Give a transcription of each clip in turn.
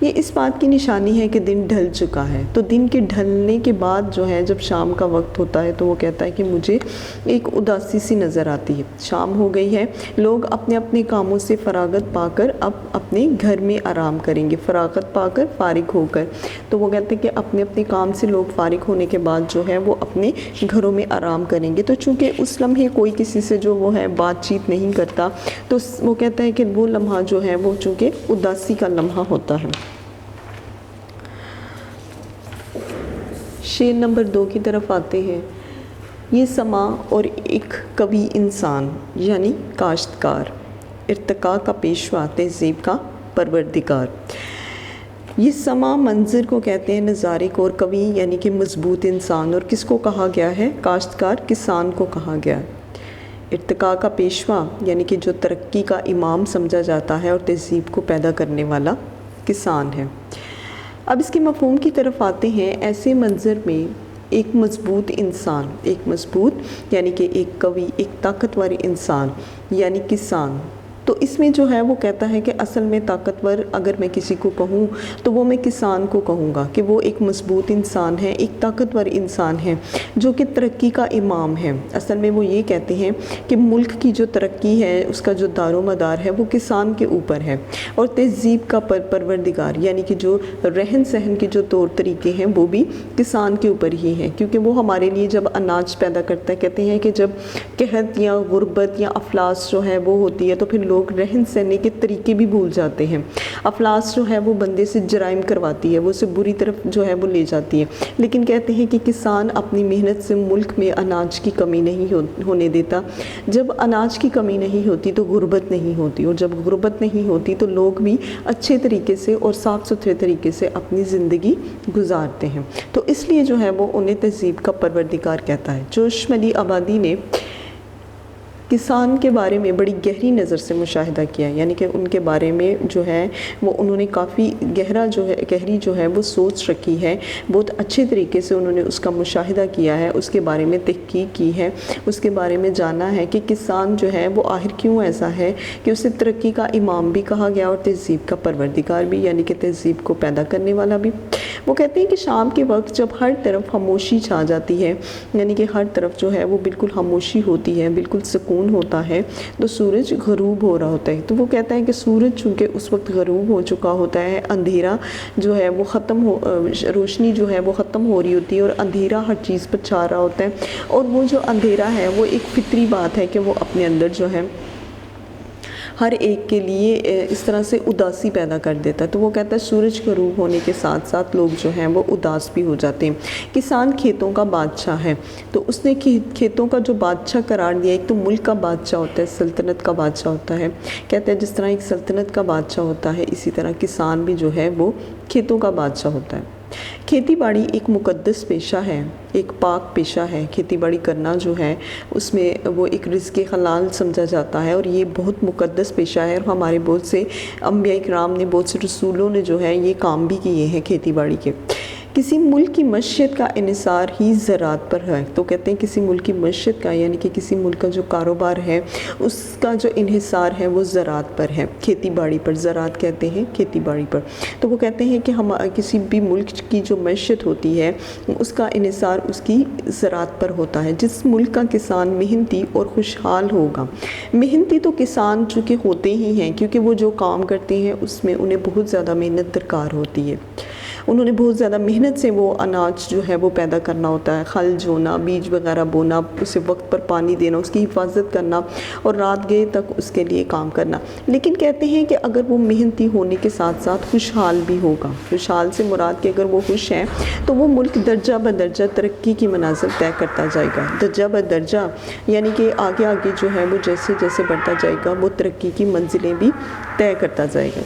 یہ اس بات کی نشانی ہے کہ دن ڈھل چکا ہے۔ تو دن کے ڈھلنے کے بعد جو ہے جب شام کا وقت ہوتا ہے تو وہ کہتا ہے کہ مجھے ایک اداسی سی نظر آتی ہے، شام ہو گئی ہے، لوگ اپنے اپنے کاموں سے فراغت پا کر اب اپنے گھر میں آرام کریں گے، فراغت پا کر، فارغ ہو کر۔ تو وہ کہتے ہیں کہ اپنے اپنے کام سے لوگ فارغ ہونے کے بعد جو ہے وہ اپنے گھروں میں آرام کریں گے۔ تو چونکہ اس لمحے کوئی کسی سے جو وہ ہے بات چیت نہیں کرتا، تو وہ کہتا ہے کہ وہ لمحہ جو ہے وہ چونکہ اداسی کا لمحہ ہوتا ہے۔ شعر نمبر 2 کی طرف آتے ہیں۔ یہ سما اور ایک قوی انسان یعنی کاشتکار، ارتقاء کا پیشوا، تہذیب کا پروردگار۔ یہ سما منظر کو کہتے ہیں، نظارے کو، اور قوی یعنی کہ مضبوط انسان، اور کس کو کہا گیا ہے؟ کاشتکار، کسان کو کہا گیا ہے۔ ارتقاء کا پیشوا یعنی کہ جو ترقی کا امام سمجھا جاتا ہے، اور تہذیب کو پیدا کرنے والا کسان ہے۔ اب اس کے مفہوم کی طرف آتے ہیں۔ ایسے منظر میں ایک مضبوط انسان، ایک مضبوط یعنی کہ ایک قوی، ایک طاقتور انسان یعنی کسان، تو اس میں جو ہے وہ کہتا ہے کہ اصل میں طاقتور اگر میں کسی کو کہوں تو وہ میں کسان کو کہوں گا کہ وہ ایک مضبوط انسان ہے، ایک طاقتور انسان ہے جو کہ ترقی کا امام ہے۔ اصل میں وہ یہ کہتے ہیں کہ ملک کی جو ترقی ہے اس کا جو دار و مدار ہے وہ کسان کے اوپر ہے، اور تہذیب کا پروردگار یعنی کہ جو رہن سہن کے جو طور طریقے ہیں وہ بھی کسان کے اوپر ہی ہیں، کیونکہ وہ ہمارے لیے جب اناج پیدا کرتا ہے، کہتے ہیں کہ جب قحط یا غربت یا افلاس جو ہے وہ ہوتی ہے تو پھر لوگ رہن سہنے کے طریقے بھی بھول جاتے ہیں۔ افلاس جو ہے وہ بندے سے جرائم کرواتی ہے، وہ اسے بری طرف جو ہے وہ لے جاتی ہے، لیکن کہتے ہیں کہ کسان اپنی محنت سے ملک میں اناج کی کمی نہیں ہونے دیتا۔ جب اناج کی کمی نہیں ہوتی تو غربت نہیں ہوتی، اور جب غربت نہیں ہوتی تو لوگ بھی اچھے طریقے سے اور صاف ستھرے طریقے سے اپنی زندگی گزارتے ہیں۔ تو اس لیے جو ہے وہ انہیں تہذیب کا پروردگار کہتا ہے۔ جوشم علی آبادی نے کسان کے بارے میں بڑی گہری نظر سے مشاہدہ کیا، یعنی کہ ان کے بارے میں جو ہے وہ انہوں نے کافی گہری جو ہے وہ سوچ رکھی ہے، بہت اچھے طریقے سے انہوں نے اس کا مشاہدہ کیا ہے، اس کے بارے میں تحقیق کی ہے، اس کے بارے میں جانا ہے کہ کسان جو ہے وہ آخر کیوں ایسا ہے کہ اسے ترقی کا امام بھی کہا گیا اور تہذیب کا پروردگار بھی، یعنی کہ تہذیب کو پیدا کرنے والا بھی۔ وہ کہتے ہیں کہ شام کے وقت جب ہر طرف خاموشی چھا جاتی ہے، یعنی کہ ہر طرف جو ہے وہ بالکل خاموشی ہوتی ہے، بالکل سکون ہوتا ہے، تو سورج غروب ہو رہا ہوتا ہے۔ تو وہ کہتا ہے کہ سورج چونکہ اس وقت غروب ہو چکا ہوتا ہے، اندھیرا جو ہے وہ روشنی جو ہے وہ ختم ہو رہی ہوتی ہے، اور اندھیرا ہر چیز پر چھا رہا ہوتا ہے، اور وہ جو اندھیرا ہے وہ ایک فطری بات ہے کہ وہ اپنے اندر جو ہے ہر ایک کے لیے اس طرح سے اداسی پیدا کر دیتا ہے۔ تو وہ کہتا ہے سورج غروب ہونے کے ساتھ ساتھ لوگ جو ہیں وہ اداس بھی ہو جاتے ہیں۔ کسان کھیتوں کا بادشاہ ہے، تو اس نے کھیتوں کا جو بادشاہ قرار دیا، ایک تو ملک کا بادشاہ ہوتا ہے، سلطنت کا بادشاہ ہوتا ہے، کہتے ہیں جس طرح ایک سلطنت کا بادشاہ ہوتا ہے اسی طرح کسان بھی جو ہے وہ کھیتوں کا بادشاہ ہوتا ہے۔ کھیتی باڑی ایک مقدس پیشہ ہے، ایک پاک پیشہ ہے۔ کھیتی باڑی کرنا جو ہے اس میں وہ ایک رزق حلال سمجھا جاتا ہے، اور یہ بہت مقدس پیشہ ہے، اور ہمارے بہت سے انبیاء کرام نے، بہت سے رسولوں نے جو ہے یہ کام بھی کیے ہیں کھیتی باڑی کے۔ کسی ملک کی معیشت کا انحصار ہی زراعت پر ہے۔ تو کہتے ہیں کسی ملک کی معیشت کا یعنی کہ کسی ملک کا جو کاروبار ہے اس کا جو انحصار ہے وہ زراعت پر ہے، کھیتی باڑی پر۔ زراعت کہتے ہیں کھیتی باڑی پر۔ تو وہ کہتے ہیں کہ کسی بھی ملک کی جو معیشت ہوتی ہے اس کا انحصار اس کی زراعت پر ہوتا ہے۔ جس ملک کا کسان محنتی اور خوشحال ہوگا، محنتی تو کسان چونکہ ہوتے ہی ہیں کیونکہ وہ جو کام کرتے ہیں اس میں انہیں بہت زیادہ محنت درکار ہوتی ہے، انہوں نے بہت زیادہ محنت سے وہ اناج جو ہے وہ پیدا کرنا ہوتا ہے، خل جونا، بیج وغیرہ بونا، اسے وقت پر پانی دینا، اس کی حفاظت کرنا، اور رات گئے تک اس کے لیے کام کرنا۔ لیکن کہتے ہیں کہ اگر وہ محنتی ہونے کے ساتھ ساتھ خوشحال بھی ہوگا، خوشحال سے مراد کہ اگر وہ خوش ہیں تو وہ ملک درجہ بدرجہ ترقی کی منازل طے کرتا جائے گا۔ درجہ بدرجہ یعنی کہ آگے آگے جو ہے وہ جیسے جیسے بڑھتا جائے گا وہ ترقی کی منزلیں بھی طے کرتا جائے گا۔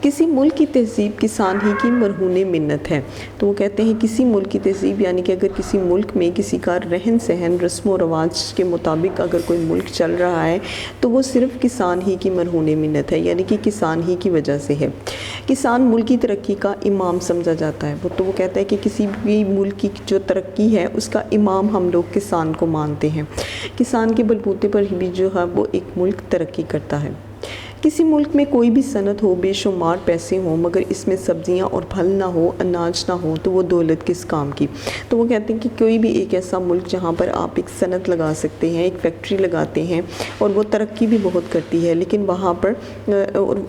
کسی ملک کی تہذیب کسان ہی کی مرہون منت ہے۔ تو وہ کہتے ہیں کسی ملک کی تہذیب یعنی کہ اگر کسی ملک میں کسی کا رہن سہن رسم و رواج کے مطابق اگر کوئی ملک چل رہا ہے تو وہ صرف کسان ہی کی مرہون منت ہے، یعنی کہ کسان ہی کی وجہ سے ہے۔ کسان ملک کی ترقی کا امام سمجھا جاتا ہے۔ تو وہ کہتا ہے کہ کسی بھی ملک کی جو ترقی ہے اس کا امام ہم لوگ کسان کو مانتے ہیں۔ کسان کے بلبوتے پر بھی جو ہے وہ ایک ملک ترقی کرتا ہے۔ کسی ملک میں کوئی بھی صنعت ہو، بے شمار پیسے ہوں، مگر اس میں سبزیاں اور پھل نہ ہو، اناج نہ ہو، تو وہ دولت کس کام کی؟ تو وہ کہتے ہیں کہ کوئی بھی ایک ایسا ملک جہاں پر آپ ایک صنعت لگا سکتے ہیں، ایک فیکٹری لگاتے ہیں اور وہ ترقی بھی بہت کرتی ہے، لیکن وہاں پر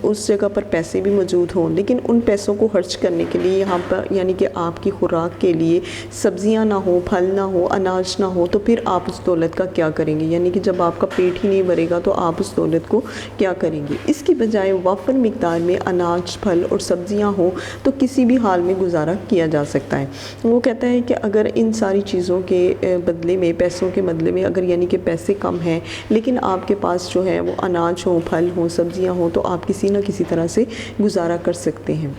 اس جگہ پر پیسے بھی موجود ہوں، لیکن ان پیسوں کو خرچ کرنے کے لیے یہاں پر یعنی کہ آپ کی خوراک کے لیے سبزیاں نہ ہو، پھل نہ ہو، اناج نہ ہو، تو پھر آپ اس دولت کا کیا کریں گے؟ یعنی کہ جب آپ کا پیٹ ہی نہیں بھرے گا تو آپ اس دولت کو کیا کریں گے؟ اس کی بجائے وافر مقدار میں اناج، پھل اور سبزیاں ہوں تو کسی بھی حال میں گزارا کیا جا سکتا ہے۔ وہ کہتا ہے کہ اگر ان ساری چیزوں کے بدلے میں، پیسوں کے بدلے میں اگر یعنی کہ پیسے کم ہیں لیکن آپ کے پاس جو ہے وہ اناج ہوں، پھل ہوں، سبزیاں ہوں، تو آپ کسی نہ کسی طرح سے گزارا کر سکتے ہیں۔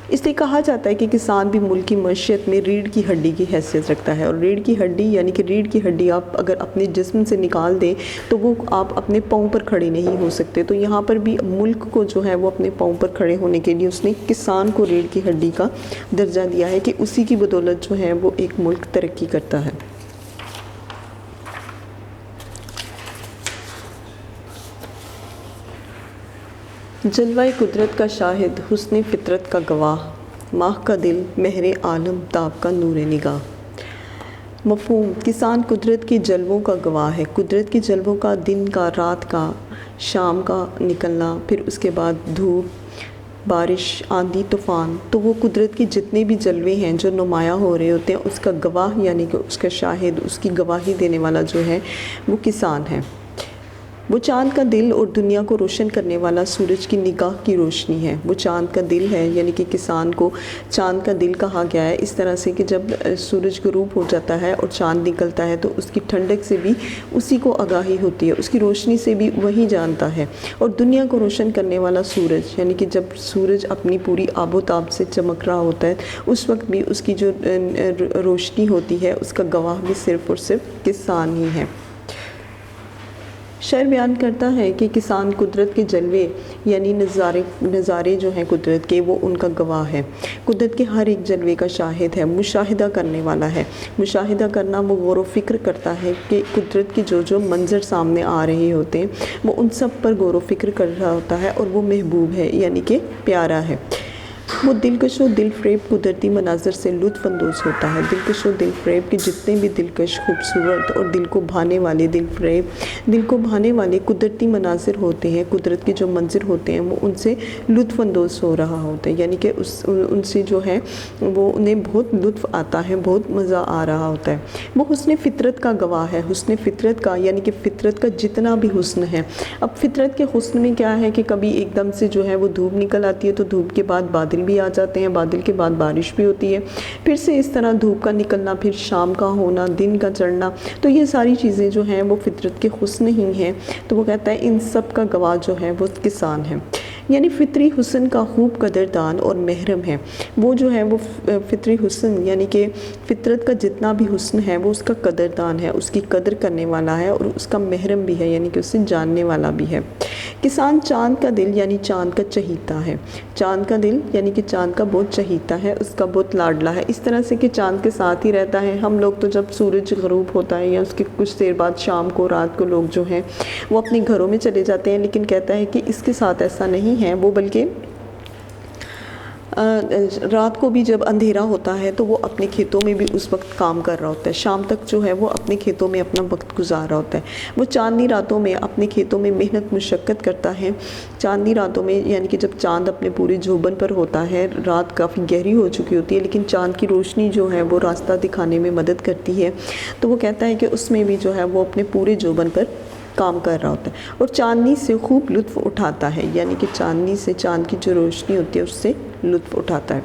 اس لیے کہا جاتا ہے کہ کسان بھی ملک کی معیشت میں ریڑھ کی ہڈی کی حیثیت رکھتا ہے، اور ریڑھ کی ہڈی یعنی کہ ریڑھ کی ہڈی آپ اگر اپنے جسم سے نکال دیں تو وہ آپ اپنے پاؤں پر کھڑے نہیں ہو سکتے۔ تو یہاں پر بھی ملک کو جو ہے وہ اپنے پاؤں پر کھڑے ہونے کے لیے اس نے کسان کو ریڑھ کی ہڈی کا درجہ دیا ہے کہ اسی کی بدولت جو ہے وہ ایک ملک ترقی کرتا ہے۔ جلوہ قدرت کا شاہد، حسن فطرت کا گواہ، ماہ کا دل، مہر عالم تاب کا نور نگاہ۔ مفہوم: کسان قدرت کے جلووں کا گواہ ہے۔ قدرت کے جلووں کا، دن کا، رات کا، شام کا نکلنا، پھر اس کے بعد دھوپ، بارش، آندھی، طوفان، تو وہ قدرت کے جتنے بھی جلوے ہیں جو نمایاں ہو رہے ہوتے ہیں اس کا گواہ یعنی کہ اس کا شاہد، اس کی گواہی دینے والا جو ہے وہ کسان ہے۔ وہ چاند کا دل اور دنیا کو روشن کرنے والا سورج کی نگاہ کی روشنی ہے۔ وہ چاند کا دل ہے، یعنی کہ کسان کو چاند کا دل کہا گیا ہے اس طرح سے کہ جب سورج غروب ہو جاتا ہے اور چاند نکلتا ہے تو اس کی ٹھنڈک سے بھی اسی کو آگاہی ہوتی ہے، اس کی روشنی سے بھی وہی جانتا ہے۔ اور دنیا کو روشن کرنے والا سورج، یعنی کہ جب سورج اپنی پوری آب و تاب سے چمک رہا ہوتا ہے اس وقت بھی اس کی جو روشنی ہوتی ہے اس کا گواہ بھی صرف اور صرف کسان ہی ہے۔ شعر بیان کرتا ہے کہ کسان قدرت کے جلوے یعنی نظارے جو ہیں قدرت کے، وہ ان کا گواہ ہے، قدرت کے ہر ایک جلوے کا شاہد ہے، مشاہدہ کرنے والا ہے۔ مشاہدہ کرنا، وہ غور و فکر کرتا ہے کہ قدرت کے جو منظر سامنے آ رہے ہوتے ہیں وہ ان سب پر غور و فکر کر رہا ہوتا ہے اور وہ محبوب ہے یعنی کہ پیارا ہے۔ وہ دلکش و دل فریب قدرتی مناظر سے لطف اندوز ہوتا ہے۔ دلکش و دل فریب کے جتنے بھی دلکش، خوبصورت اور دل کو بھانے والے، دل کو بھانے والے قدرتی مناظر ہوتے ہیں، قدرت کے جو منظر ہوتے ہیں وہ ان سے لطف اندوز ہو رہا ہوتا ہے، یعنی کہ ان سے جو ہے وہ انہیں بہت لطف آتا ہے، بہت مزہ آ رہا ہوتا ہے۔ وہ حسن فطرت کا گواہ ہے۔ حسن فطرت کا یعنی کہ فطرت کا جتنا بھی حسن ہے۔ اب فطرت کے حسن میں کیا ہے کہ کبھی ایک دم سے جو ہے وہ دھوپ نکل آتی ہے تو دھوپ کے بعد بادل بھی آ جاتے ہیں، بادل کے بعد بارش بھی ہوتی ہے، پھر سے اس طرح دھوپ کا نکلنا، پھر شام کا ہونا، دن کا چڑھنا، تو یہ ساری چیزیں جو ہیں وہ فطرت کے حسن ہی ہیں۔ تو وہ کہتا ہے ان سب کا گواہ جو ہے وہ کسان ہے، یعنی فطری حسن کا خوب قدردان اور محرم ہے۔ وہ جو ہے وہ فطری حسن یعنی کہ فطرت کا جتنا بھی حسن ہے وہ اس کا قدردان ہے، اس کی قدر کرنے والا ہے اور اس کا محرم بھی ہے، یعنی کہ اسے جاننے والا بھی ہے۔ کسان چاند کا دل یعنی چاند کا چہیتا ہے۔ چاند کا دل یعنی کہ چاند کا بہت چہیتا ہے، اس کا بہت لاڈلا ہے، اس طرح سے کہ چاند کے ساتھ ہی رہتا ہے۔ ہم لوگ تو جب سورج غروب ہوتا ہے یا اس کے کچھ دیر بعد شام کو، رات کو، لوگ جو ہیں وہ اپنے گھروں میں چلے جاتے ہیں، لیکن کہتا ہے کہ اس کے ساتھ ایسا نہیں ہے، وہ بلکہ رات کو بھی جب اندھیرا ہوتا ہے تو وہ اپنے کھیتوں میں بھی اس وقت کام کر رہا ہوتا ہے، شام تک جو ہے وہ اپنے کھیتوں میں اپنا وقت گزار رہا ہوتا ہے۔ وہ چاندنی راتوں میں اپنے کھیتوں میں محنت مشقت کرتا ہے۔ چاندنی راتوں میں یعنی کہ جب چاند اپنے پورے جوبن پر ہوتا ہے، رات کافی گہری ہو چکی ہوتی ہے لیکن چاند کی روشنی جو ہے وہ راستہ دکھانے میں مدد کرتی ہے، تو وہ کہتا ہے کہ اس میں بھی جو ہے وہ اپنے پورے جوبن پر کام کر رہا ہوتا ہے اور چاندنی سے خوب لطف اٹھاتا ہے، یعنی کہ چاندنی سے، چاند کی جو روشنی ہوتی ہے اس سے لطف اٹھاتا ہے۔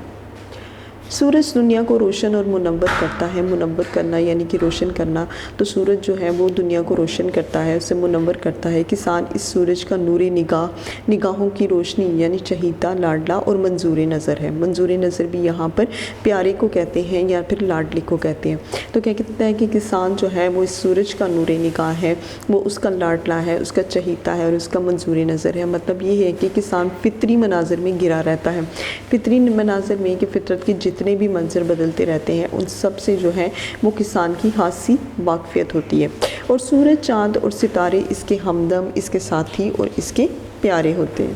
سورج دنیا کو روشن اور منور کرتا ہے۔ منور کرنا یعنی کہ روشن کرنا، تو سورج جو ہے وہ دنیا کو روشن کرتا ہے، اسے منور کرتا ہے۔ کسان اس سورج کا نور نگاہ، نگاہوں کی روشنی یعنی چہیتا، لاڈلا اور منظور نظر ہے۔ منظور نظر بھی یہاں پر پیارے کو کہتے ہیں یا پھر لاڈلے کو کہتے ہیں۔ تو کیا کہتا ہے کہ کسان جو ہے وہ اس سورج کا نور نگاہ ہے، وہ اس کا لاڈلا ہے، اس کا چہیتا ہے اور اس کا منظور نظر ہے۔ مطلب یہ ہے کہ کسان فطری مناظر میں گرا رہتا ہے، فطری مناظر میں کہ فطرت کے جتنے بھی منظر بدلتے رہتے ہیں ان سب سے جو ہے وہ کسان کی خاصی واقفیت ہوتی ہے، اور سورج، چاند اور ستارے اس کے ہمدم، اس کے ساتھی اور اس کے پیارے ہوتے ہیں،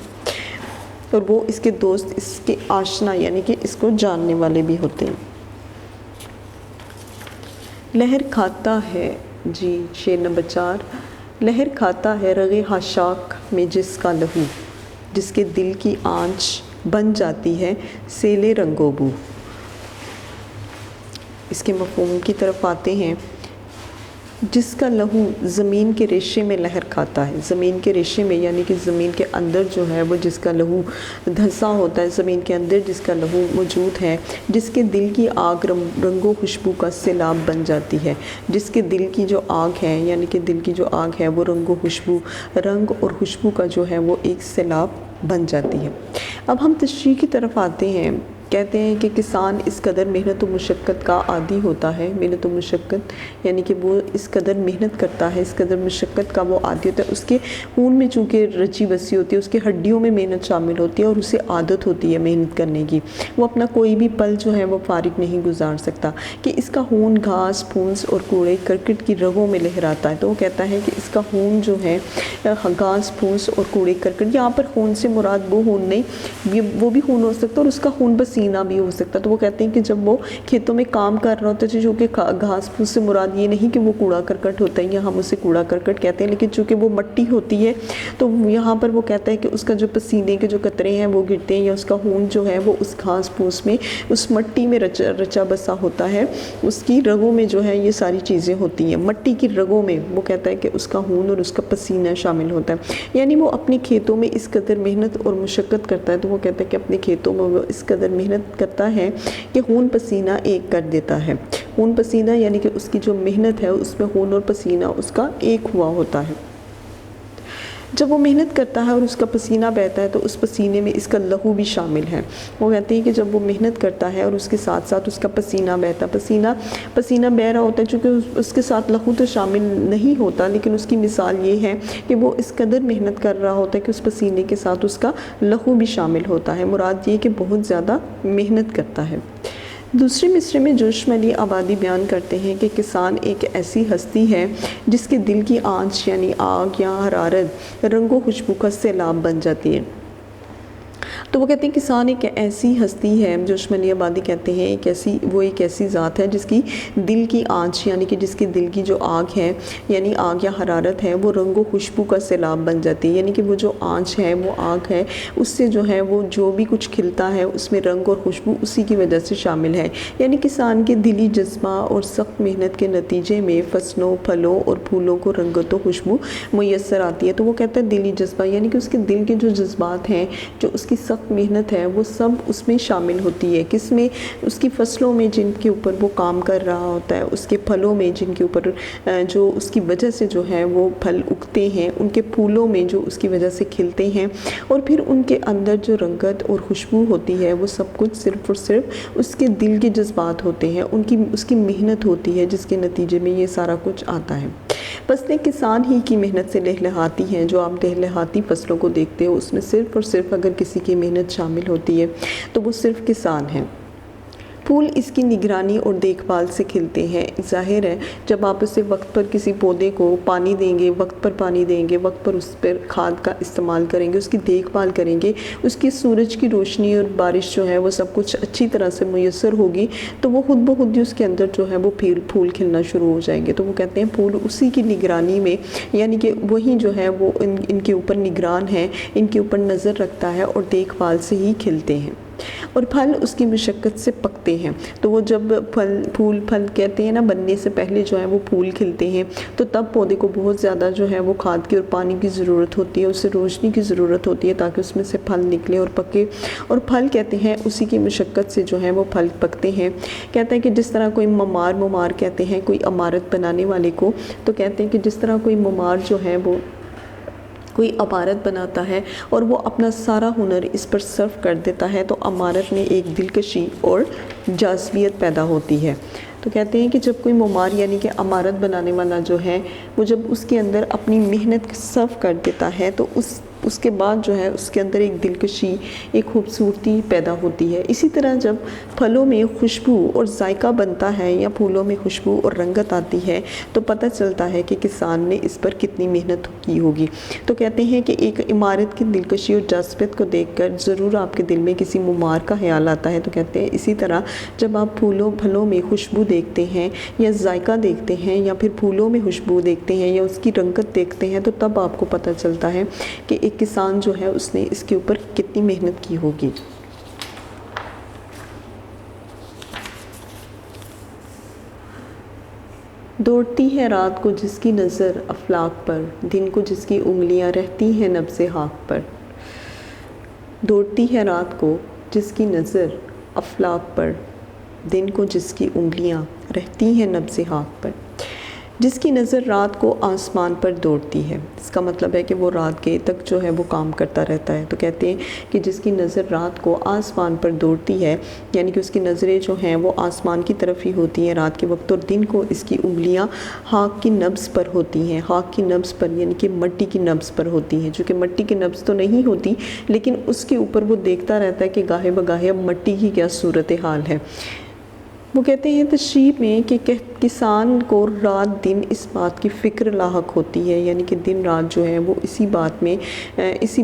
اور وہ اس کے دوست، اس کے آشنا یعنی کہ اس کو جاننے والے بھی ہوتے ہیں۔ لہر کھاتا ہے، جی شعر نمبر 4، لہر کھاتا ہے رگ خاشاک میں جس کا لہو، جس کے دل کی آنچ بن جاتی ہے سیل رنگ و بو۔ اس کے مفہوم کی طرف آتے ہیں، جس کا لہو زمین کے ریشے میں لہر کھاتا ہے، زمین کے ریشے میں یعنی کہ زمین کے اندر جو ہے وہ جس کا لہو دھنسا ہوتا ہے، زمین کے اندر جس کا لہو موجود ہے، جس کے دل کی آگ رنگ و خوشبو کا سیلاب بن جاتی ہے، جس کے دل کی جو آگ ہے یعنی کہ دل کی جو آگ ہے وہ رنگ و خوشبو، رنگ اور خوشبو کا جو ہے وہ ایک سیلاب بن جاتی ہے۔ اب ہم تشریح کی طرف آتے ہیں، کہتے ہیں کہ کسان اس قدر محنت و مشقت کا عادی ہوتا ہے، محنت و مشقت یعنی کہ وہ اس قدر محنت کرتا ہے، اس قدر مشقت کا وہ عادی ہوتا ہے، اس کے خون میں چونکہ رچی بسی ہوتی ہے، اس کے ہڈیوں میں محنت شامل ہوتی ہے اور اسے عادت ہوتی ہے محنت کرنے کی، وہ اپنا کوئی بھی پل جو ہے وہ فارغ نہیں گزار سکتا، کہ اس کا خون گھاس پھوس اور کوڑے کرکٹ کی رگوں میں لہراتا ہے۔ تو وہ کہتا ہے کہ اس کا خون جو ہے گھاس پھوس اور کوڑے کرکٹ، یہاں پر خون سے مراد وہ خون نہیں، وہ بھی خون ہو سکتا ہے اور اس کا خون پسینہ بھی ہو سکتا ہے۔ تو وہ کہتے ہیں کہ جب وہ کھیتوں میں کام کر رہا ہوتا ہے، جو کہ گھاس پھوس سے مراد یہ نہیں کہ وہ کوڑا کرکٹ ہوتا ہے، یا ہم اسے کوڑا کرکٹ کہتے ہیں، لیکن چونکہ وہ مٹی ہوتی ہے تو یہاں پر وہ کہتا ہے کہ اس کا جو پسینے کے جو قطرے ہیں وہ گرتے ہیں، یا اس کا خون جو ہے وہ اس گھاس پھوس میں، اس مٹی میں رچا بسا ہوتا ہے، اس کی رگوں میں جو ہے یہ ساری چیزیں ہوتی ہیں، مٹی کی رگوں میں وہ کہتا ہے کہ اس کا خون اور اس کا پسینہ شامل ہوتا ہے، یعنی وہ اپنے کھیتوں میں اس قدر محنت اور مشقت کرتا ہے۔ تو وہ کہتا ہے کہ اپنے کھیتوں میں وہ اس قدر محنت کرتا ہے کہ خون پسینہ ایک کر دیتا ہے، خون پسینہ یعنی کہ اس کی جو محنت ہے اس میں خون اور پسینہ اس کا ایک ہوا ہوتا ہے۔ جب وہ محنت کرتا ہے اور اس کا پسینہ بہتا ہے تو اس پسینے میں اس کا لہو بھی شامل ہے۔ وہ کہتے ہیں کہ جب وہ محنت کرتا ہے اور اس کے ساتھ ساتھ اس کا پسینہ بہتا ہے، پسینہ بہہ رہا ہوتا ہے، چونکہ اس کے ساتھ لہو تو شامل نہیں ہوتا، لیکن اس کی مثال یہ ہے کہ وہ اس قدر محنت کر رہا ہوتا ہے کہ اس پسینے کے ساتھ اس کا لہو بھی شامل ہوتا ہے، مراد یہ کہ بہت زیادہ محنت کرتا ہے۔ دوسرے مصرعے میں جوشم علی آبادی بیان کرتے ہیں کہ کسان ایک ایسی ہستی ہے جس کے دل کی آنچ یعنی آگ یا حرارت رنگ و خوشبو کا سیلاب بن جاتی ہے۔ تو وہ کہتے ہیں کسان ایک ایسی ہستی ہے، جوشم علی آبادی کہتے ہیں وہ ایک ایسی ذات ہے جس کی دل کی آنچ یعنی کہ جس کی دل کی جو آگ ہے یعنی آگ یا حرارت ہے وہ رنگ و خوشبو کا سیلاب بن جاتی ہے، یعنی کہ وہ جو آنچ ہے وہ آگ ہے، اس سے جو ہے وہ جو بھی کچھ کھلتا ہے اس میں رنگ اور خوشبو اسی کی وجہ سے شامل ہے، یعنی کسان کے دلی جذبہ اور سخت محنت کے نتیجے میں فصلوں، پھلوں اور پھولوں کو رنگت و خوشبو میسر آتی ہے۔ تو وہ کہتا ہے دلی جذبہ یعنی کہ اس کے دل کے جو جذبات ہیں، جو اس کی سخت محنت ہے وہ سب اس میں شامل ہوتی ہے، کس میں؟ اس کی فصلوں میں جن کے اوپر وہ کام کر رہا ہوتا ہے، اس کے پھلوں میں جن کے اوپر جو اس کی وجہ سے جو ہے وہ پھل اگتے ہیں، ان کے پھولوں میں جو اس کی وجہ سے کھلتے ہیں، اور پھر ان کے اندر جو رنگت اور خوشبو ہوتی ہے وہ سب کچھ صرف اور صرف اس کے دل کے جذبات ہوتے ہیں، اس کی محنت ہوتی ہے جس کے نتیجے میں یہ سارا کچھ آتا ہے۔ فصلیں کسان ہی کی محنت سے لہلہاتی ہیں، جو آپ لہلہاتی فصلوں کو دیکھتے ہو اس میں صرف اور صرف اگر کسی کی محنت شامل ہوتی ہے تو وہ صرف کسان ہیں۔ پھول اس کی نگرانی اور دیکھ بھال سے کھلتے ہیں۔ ظاہر ہے جب آپ اسے وقت پر کسی پودے کو پانی دیں گے، وقت پر پانی دیں گے، وقت پر اس پر کھاد کا استعمال کریں گے، اس کی دیکھ بھال کریں گے، اس کی سورج کی روشنی اور بارش جو ہے وہ سب کچھ اچھی طرح سے میسر ہوگی تو وہ خود بخود ہی اس کے اندر جو ہے وہ پھول کھلنا شروع ہو جائیں گے۔ تو وہ کہتے ہیں پھول اسی کی نگرانی میں یعنی کہ وہی جو ہے وہ ان کے اوپر نگران ہے، ان کے اوپر نظر رکھتا ہے اور دیکھ بھال سے ہی کھلتے ہیں، اور پھل اس کی مشقت سے پکتے ہیں۔ تو وہ جب پھل کہتے ہیں نا بننے سے پہلے جو ہے وہ پھول کھلتے ہیں تو تب پودے کو بہت زیادہ جو ہے وہ کھاد کی اور پانی کی ضرورت ہوتی ہے، اسے روشنی کی ضرورت ہوتی ہے تاکہ اس میں سے پھل نکلے اور پکے، اور پھل کہتے ہیں اسی کی مشقت سے جو ہے وہ پھل پکتے ہیں۔ کہتے ہیں کہ جس طرح کوئی ممار کہتے ہیں کوئی عمارت بنانے والے کو، تو کہتے ہیں کہ جس طرح کوئی ممار جو ہے وہ کوئی عمارت بناتا ہے اور وہ اپنا سارا ہنر اس پر صرف کر دیتا ہے تو عمارت میں ایک دلکشی اور جاذبیت پیدا ہوتی ہے۔ تو کہتے ہیں کہ جب کوئی معمار یعنی کہ عمارت بنانے والا جو ہے وہ جب اس کے اندر اپنی محنت صرف کر دیتا ہے تو اس کے بعد جو ہے اس کے اندر ایک دلکشی، ایک خوبصورتی پیدا ہوتی ہے۔ اسی طرح جب پھلوں میں خوشبو اور ذائقہ بنتا ہے یا پھولوں میں خوشبو اور رنگت آتی ہے تو پتہ چلتا ہے کہ کسان نے اس پر کتنی محنت کی ہوگی۔ تو کہتے ہیں کہ ایک عمارت کی دلکشی اور جاذبت کو دیکھ کر ضرور آپ کے دل میں کسی معمار کا خیال آتا ہے۔ تو کہتے ہیں اسی طرح جب آپ پھلوں میں خوشبو دیکھتے ہیں یا ذائقہ دیکھتے ہیں یا پھر پھولوں میں خوشبو دیکھتے ہیں یا اس کی رنگت دیکھتے ہیں تو تب آپ کو پتہ چلتا ہے کہ ایک کسان جو ہے اس نے اس کے اوپر کتنی محنت کی ہوگی۔ دوڑتی ہے رات کو جس کی نظر افلاک پر، دن کو جس کی انگلیاں رہتی ہیں نبض خاک پر۔ دوڑتی ہے رات کو جس کی نظر افلاک پر، دن کو جس کی انگلیاں رہتی ہیں نبض خاک پر۔ جس کی نظر رات کو آسمان پر دوڑتی ہے، اس کا مطلب ہے کہ وہ رات گئے تک جو ہے وہ کام کرتا رہتا ہے۔ تو کہتے ہیں کہ جس کی نظر رات کو آسمان پر دوڑتی ہے، یعنی کہ اس کی نظریں جو ہیں وہ آسمان کی طرف ہی ہوتی ہیں رات کے وقت، اور دن کو اس کی انگلیاں خاک کی نبض پر ہوتی ہیں۔ خاک کی نبض پر یعنی کہ مٹی کی نبض پر ہوتی ہیں، چونکہ مٹی کی نبض تو نہیں ہوتی لیکن اس کے اوپر وہ دیکھتا رہتا ہے کہ گاہے بگاہے اب مٹی کی کیا صورتحال ہے۔ وہ کہتے ہیں تشریح میں کہ کسان کو رات دن اس بات کی فکر لاحق ہوتی ہے، یعنی کہ دن رات جو ہے وہ اسی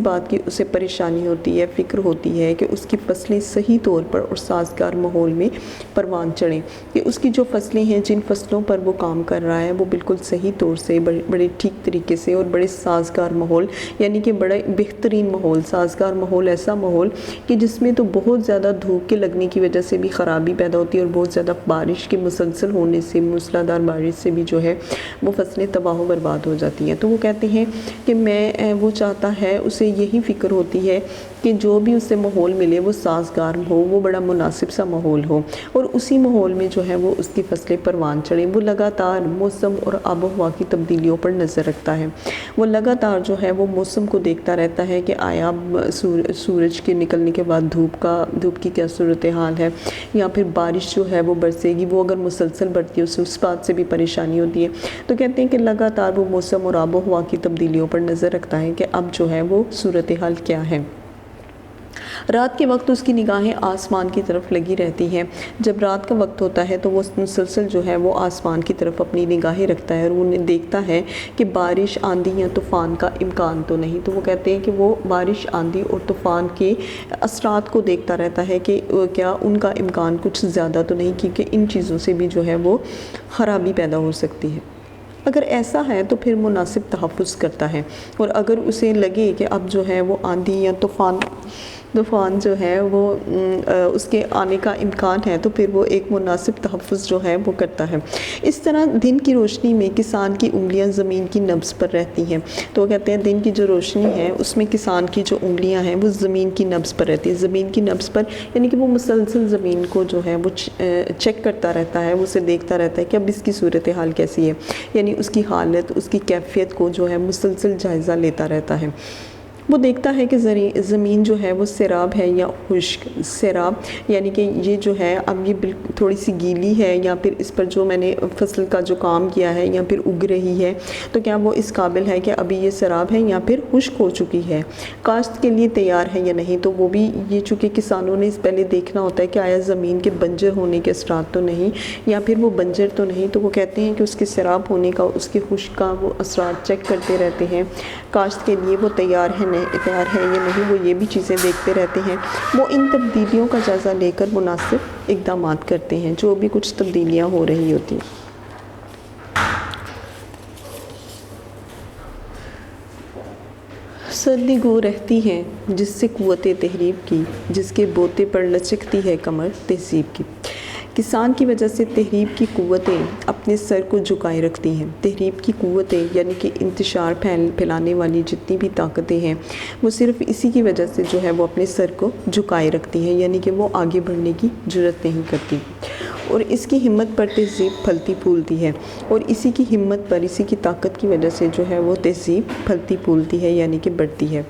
بات کی اسے پریشانی ہوتی ہے، فکر ہوتی ہے کہ اس کی فصلیں صحیح طور پر اور سازگار ماحول میں پروان چڑھیں، کہ اس کی جو فصلیں ہیں، جن فصلوں پر وہ کام کر رہا ہے وہ بالکل صحیح طور سے بڑے ٹھیک طریقے سے اور بڑے سازگار ماحول، یعنی کہ بڑا بہترین ماحول، سازگار ماحول، ایسا ماحول کہ جس میں تو بہت زیادہ دھوپ کے لگنے کی وجہ سے بھی خرابی پیدا ہوتی ہے اور بہت زیادہ بارش کے مسلسل ہونے سے، موسلادھار بارش سے بھی جو ہے وہ فصلیں تباہ و برباد ہو جاتی ہیں۔ تو وہ کہتے ہیں کہ وہ چاہتا ہے، اسے یہی فکر ہوتی ہے کہ جو بھی اسے ماحول ملے وہ سازگار ہو، وہ بڑا مناسب سا ماحول ہو اور اسی ماحول میں جو ہے وہ اس کی فصلیں پروان چڑھیں۔ وہ لگاتار موسم اور آب و ہوا کی تبدیلیوں پر نظر رکھتا ہے۔ وہ لگاتار جو ہے وہ موسم کو دیکھتا رہتا ہے کہ آیا سورج کے نکلنے کے بعد دھوپ کی کیا صورتحال ہے، یا پھر بارش جو ہے وہ برسے گی، وہ اگر مسلسل برتی ہے اس بات سے بھی پریشانی ہوتی ہے۔ تو کہتے ہیں کہ لگاتار وہ موسم اور آب و ہوا کی تبدیلیوں پر نظر رکھتا ہے کہ اب جو ہے وہ صورتحال کیا ہے۔ رات کے وقت اس کی نگاہیں آسمان کی طرف لگی رہتی ہیں۔ جب رات کا وقت ہوتا ہے تو وہ مسلسل جو ہے وہ آسمان کی طرف اپنی نگاہیں رکھتا ہے اور وہ دیکھتا ہے کہ بارش، آندھی یا طوفان کا امکان تو نہیں۔ تو وہ کہتے ہیں کہ وہ بارش، آندھی اور طوفان کے اثرات کو دیکھتا رہتا ہے کہ کیا ان کا امکان کچھ زیادہ تو نہیں، کیونکہ ان چیزوں سے بھی جو ہے وہ خرابی پیدا ہو سکتی ہے۔ اگر ایسا ہے تو پھر مناسب تحفظ کرتا ہے، اور اگر اسے لگے کہ اب جو ہے وہ آندھی یا طوفان جو ہے وہ اس کے آنے کا امکان ہے تو پھر وہ ایک مناسب تحفظ جو ہے وہ کرتا ہے۔ اس طرح دن کی روشنی میں کسان کی انگلیاں زمین کی نبض پر رہتی ہیں۔ تو وہ کہتے ہیں دن کی جو روشنی ہے اس میں کسان کی جو انگلیاں ہیں وہ زمین کی نبض پر رہتی ہیں۔ زمین کی نبض پر یعنی کہ وہ مسلسل زمین کو جو ہے وہ چیک کرتا رہتا ہے، وہ اسے دیکھتا رہتا ہے کہ اب اس کی صورتحال کیسی ہے، یعنی اس کی حالت، اس کی کیفیت کو جو ہے مسلسل جائزہ لیتا رہتا ہے۔ وہ دیکھتا ہے کہ زمین جو ہے وہ سیراب ہے یا خشک۔ سیراب یعنی کہ یہ جو ہے اب یہ تھوڑی سی گیلی ہے، یا پھر اس پر جو میں نے فصل کا جو کام کیا ہے یا پھر اگ رہی ہے تو کیا وہ اس قابل ہے کہ ابھی یہ سیراب ہے یا پھر خشک ہو چکی ہے، کاشت کے لیے تیار ہے یا نہیں۔ تو وہ بھی یہ چونکہ کسانوں نے اس پہلے دیکھنا ہوتا ہے کہ آیا زمین کے بنجر ہونے کے اثرات تو نہیں یا پھر وہ بنجر تو نہیں، تو وہ کہتے ہیں کہ اس کے سیراب ہونے کا، اس کے خشک کا وہ اثرات چیک کرتے رہتے ہیں۔ کاشت کے لیے وہ تیار ہے یا نہیں، وہ یہ بھی چیزیں دیکھتے رہتے ہیں۔ وہ ان تبدیلیوں کا جائزہ لے کر مناسب اقدامات کرتے ہیں جو بھی کچھ تبدیلیاں ہو رہی ہوتی ہیں۔ سردی گو رہتی ہے جس سے قوت تحریب کی، جس کے بوتے پر لچکتی ہے کمر تہذیب کی۔ کسان کی وجہ سے تحریب کی قوتیں اپنے سر کو جھکائے رکھتی ہیں۔ تحریب کی قوتیں یعنی کہ انتشار پھیلانے والی جتنی بھی طاقتیں ہیں وہ صرف اسی کی وجہ سے جو ہے وہ اپنے سر کو جھکائے رکھتی ہیں، یعنی کہ وہ آگے بڑھنے کی جرات نہیں کرتی، اور اس کی ہمت پر تہذیب پھلتی پھولتی ہے، اور اسی کی ہمت پر، اسی کی طاقت کی وجہ سے جو ہے وہ تہذیب پھلتی پھولتی ہے، یعنی کہ بڑھتی ہے۔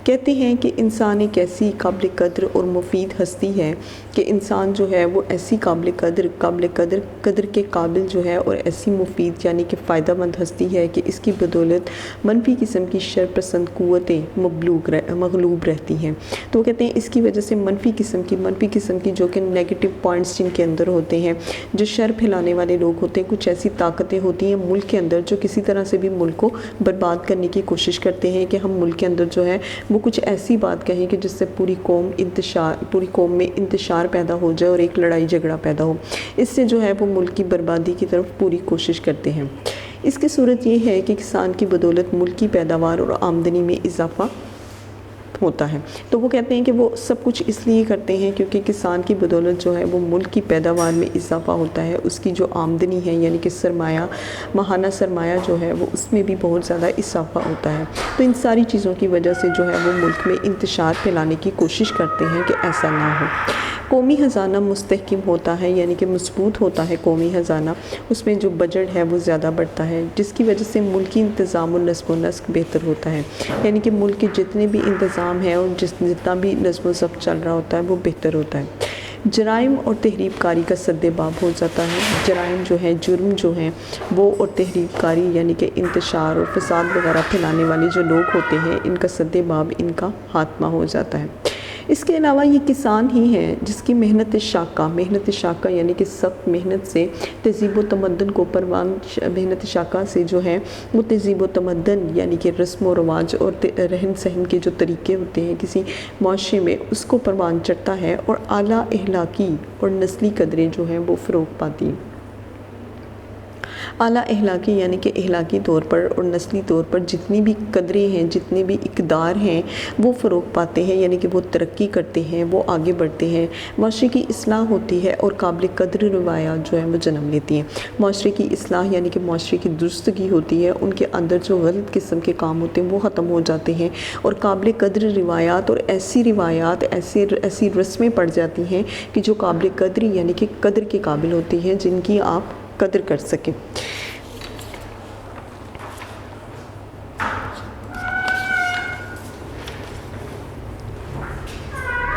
کہتے ہیں کہ انسان ایک ایسی قابل قدر اور مفید ہستی ہے کہ انسان جو ہے وہ ایسی قابل قدر کے قابل جو ہے اور ایسی مفید یعنی کہ فائدہ مند ہستی ہے کہ اس کی بدولت منفی قسم کی شر پسند قوتیں مغلوب رہتی ہیں۔ تو وہ کہتے ہیں اس کی وجہ سے منفی قسم کی جو کہ نیگیٹو پوائنٹس جن کے اندر ہوتے ہیں، جو شر پھیلانے والے لوگ ہوتے ہیں، کچھ ایسی طاقتیں ہوتی ہیں ملک کے اندر جو کسی طرح سے بھی ملک کو برباد کرنے کی کوشش کرتے ہیں کہ ہم ملک کے اندر جو ہے وہ کچھ ایسی بات کہیں کہ جس سے پوری قوم میں انتشار پیدا ہو جائے اور ایک لڑائی جھگڑا پیدا ہو۔ اس سے جو ہے وہ ملک کی بربادی کی طرف پوری کوشش کرتے ہیں۔ اس کی صورت یہ ہے کہ کسان کی بدولت ملک کی پیداوار اور آمدنی میں اضافہ ہوتا ہے۔ تو وہ کہتے ہیں کہ وہ سب کچھ اس لیے کرتے ہیں کیونکہ کسان کی بدولت جو ہے وہ ملک کی پیداوار میں اضافہ ہوتا ہے، اس کی جو آمدنی ہے یعنی کہ سرمایہ، ماہانہ سرمایہ جو ہے وہ اس میں بھی بہت زیادہ اضافہ ہوتا ہے۔ تو ان ساری چیزوں کی وجہ سے جو ہے وہ ملک میں انتشار پھیلانے کی کوشش کرتے ہیں کہ ایسا نہ ہو۔ قومی خزانہ مستحکم ہوتا ہے یعنی کہ مضبوط ہوتا ہے قومی خزانہ، اس میں جو بجٹ ہے وہ زیادہ بڑھتا ہے، جس کی وجہ سے ملکی انتظام و نظم و نسق بہتر ہوتا ہے، یعنی کہ ملک کے جتنے بھی انتظام ہے اور جتنا بھی نظم و ضبط چل رہا ہوتا ہے وہ بہتر ہوتا ہے۔ جرائم اور تحریب کاری کا سد باب ہو جاتا ہے۔ جرائم جو ہے، جرم جو ہیں وہ، اور تحریب کاری یعنی کہ انتشار اور فساد وغیرہ پھیلانے والے جو لوگ ہوتے ہیں ان کا سد باب، ان کا خاتمہ ہو جاتا ہے۔ اس کے علاوہ یہ کسان ہی ہے جس کی محنت شاقہ یعنی کہ سخت محنت سے تہذیب و تمدن کو محنت شاقہ سے جو ہے وہ تہذیب و تمدن یعنی کہ رسم و رواج اور رہن سہن کے جو طریقے ہوتے ہیں کسی معاشرے میں اس کو پروان چڑھتا ہے اور اعلیٰ اخلاقی اور نسلی قدریں جو ہیں وہ فروغ پاتی ہیں۔ اعلیٰ اخلاقی یعنی کہ اخلاقی طور پر اور نسلی طور پر جتنی بھی قدریں ہیں، جتنے بھی اقدار ہیں وہ فروغ پاتے ہیں، یعنی کہ وہ ترقی کرتے ہیں، وہ آگے بڑھتے ہیں، معاشرے کی اصلاح ہوتی ہے اور قابل قدر روایات جو ہیں وہ جنم لیتی ہیں۔ معاشرے کی اصلاح یعنی کہ معاشرے کی درستگی ہوتی ہے، ان کے اندر جو غلط قسم کے کام ہوتے ہیں وہ ختم ہو جاتے ہیں اور قابل قدر روایات اور ایسی رسمیں پڑ جاتی ہیں کہ جو قابل قدری یعنی کہ قدر کے قابل ہوتی ہیں، جن کی آپ قدر کر سکیں۔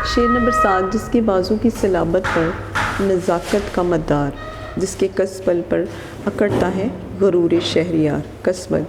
شعر نمبر 7، جس کے بازو کی صلابت پر نزاکت کا مدار، جس کے کسبل پر اکڑتا ہے غرور شہریار۔ کسبل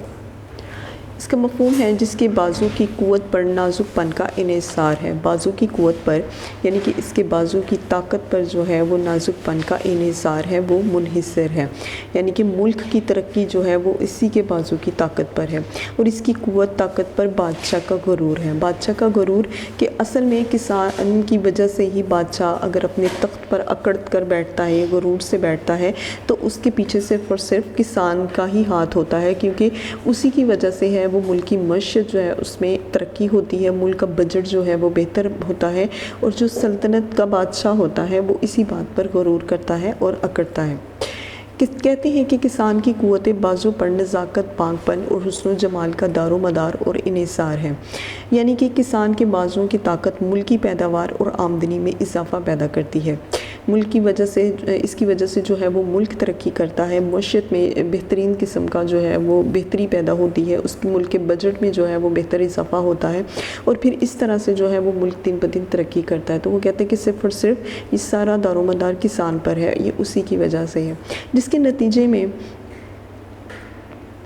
اس کا مفہوم ہے جس کے بازو کی قوت پر نازک پن کا انحصار ہے۔ بازو کی قوت پر یعنی کہ اس کے بازو کی طاقت پر جو ہے وہ نازک پن کا انحصار ہے، وہ منحصر ہے، یعنی کہ ملک کی ترقی جو ہے وہ اسی کے بازو کی طاقت پر ہے اور اس کی قوت طاقت پر بادشاہ کا غرور ہے۔ بادشاہ کا غرور کہ اصل میں کسان کی وجہ سے ہی بادشاہ اگر اپنے تخت پر اکڑ کر بیٹھتا ہے، غرور سے بیٹھتا ہے، تو اس کے پیچھے صرف اور صرف کسان کا ہی ہاتھ ہوتا ہے، کیونکہ اسی کی وجہ سے ہے وہ ملک کی معیشت جو ہے اس میں ترقی ہوتی ہے، ملک کا بجٹ جو ہے وہ بہتر ہوتا ہے اور جو سلطنت کا بادشاہ ہوتا ہے وہ اسی بات پر غرور کرتا ہے اور اکڑتا ہے۔ کہتے ہیں کہ کسان کی قوت بازو پر نزاکت، پاک پن اور حسن و جمال کا دار و مدار اور انحصار ہے، یعنی کہ کسان کے بازوؤں کی طاقت ملکی پیداوار اور آمدنی میں اضافہ پیدا کرتی ہے۔ ملک کی وجہ سے، اس کی وجہ سے جو ہے وہ ملک ترقی کرتا ہے، معیشت میں بہترین قسم کا جو ہے وہ بہتری پیدا ہوتی ہے، اس کی ملک کے بجٹ میں جو ہے وہ بہتر اضافہ ہوتا ہے اور پھر اس طرح سے جو ہے وہ ملک دن بدن ترقی کرتا ہے۔ تو وہ کہتے ہیں کہ صرف اور صرف یہ سارا دار و مدار کسان پر ہے، یہ اسی کی وجہ سے ہے، جس کے نتیجے میں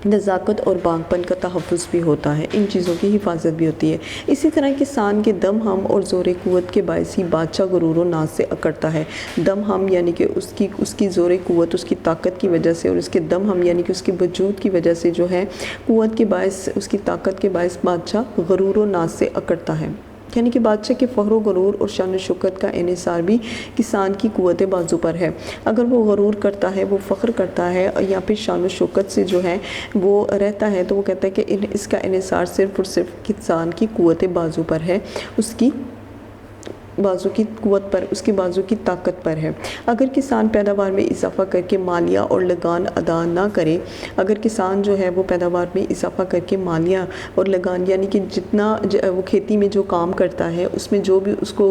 نزاکت اور بانگ پن کا تحفظ بھی ہوتا ہے، ان چیزوں کی حفاظت بھی ہوتی ہے۔ اسی طرح کسان کے دم ہم اور زور قوت کے باعث ہی بادشاہ غرور و ناز سے اکڑتا ہے۔ دم ہم یعنی کہ اس کی زور قوت، اس کی طاقت کی وجہ سے، اور اس کے دم ہم یعنی کہ اس کے وجود کی وجہ سے جو ہے قوت کے باعث، اس کی طاقت کے باعث بادشاہ غرور و ناز سے اکڑتا ہے، یعنی کہ بادشاہ کے فخر و غرور اور شان و شوکت کا انحصار بھی کسان کی قوت بازو پر ہے۔ اگر وہ غرور کرتا ہے، وہ فخر کرتا ہے یا پھر شان و شوکت سے جو ہے وہ رہتا ہے، تو وہ کہتا ہے کہ اس کا انحصار صرف اور صرف کسان کی قوت بازو پر ہے، اس کی بازو کی قوت پر، اس کے بازو کی طاقت پر ہے۔ اگر کسان پیداوار میں اضافہ کر کے مالیہ اور لگان ادا نہ کرے، اگر کسان جو ہے وہ پیداوار میں اضافہ کر کے مالیہ اور لگان یعنی کہ جتنا وہ کھیتی میں جو کام کرتا ہے اس میں جو بھی اس کو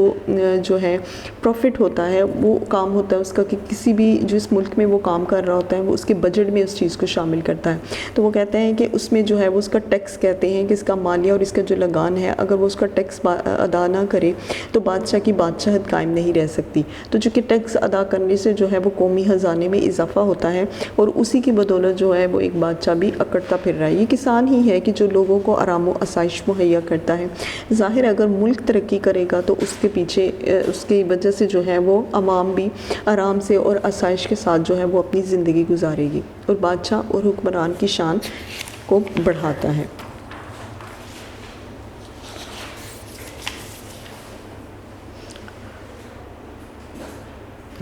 جو ہے پروفٹ ہوتا ہے، وہ کام ہوتا ہے اس کا کہ کسی بھی جس ملک میں وہ کام کر رہا ہوتا ہے وہ اس کے بجٹ میں اس چیز کو شامل کرتا ہے، تو وہ کہتے ہیں کہ اس میں جو ہے وہ اس کا ٹیکس کہتے ہیں کہ اس کا مالیہ اور اس کا جو لگان ہے، اگر وہ اس کا ٹیکس ادا نہ کرے تو بادشاہ کی بادشاہت قائم نہیں رہ سکتی۔ تو چونکہ ٹیکس ادا کرنے سے جو ہے وہ قومی خزانے میں اضافہ ہوتا ہے اور اسی کی بدولت جو ہے وہ ایک بادشاہ بھی اکڑتا پھر رہا ہے۔ یہ کسان ہی ہے کہ جو لوگوں کو آرام و آسائش مہیا کرتا ہے۔ ظاہر اگر ملک ترقی کرے گا تو اس کے پیچھے اس کی وجہ سے جو ہے وہ عوام بھی آرام سے اور آسائش کے ساتھ جو ہے وہ اپنی زندگی گزارے گی اور بادشاہ اور حکمران کی شان کو بڑھاتا ہے۔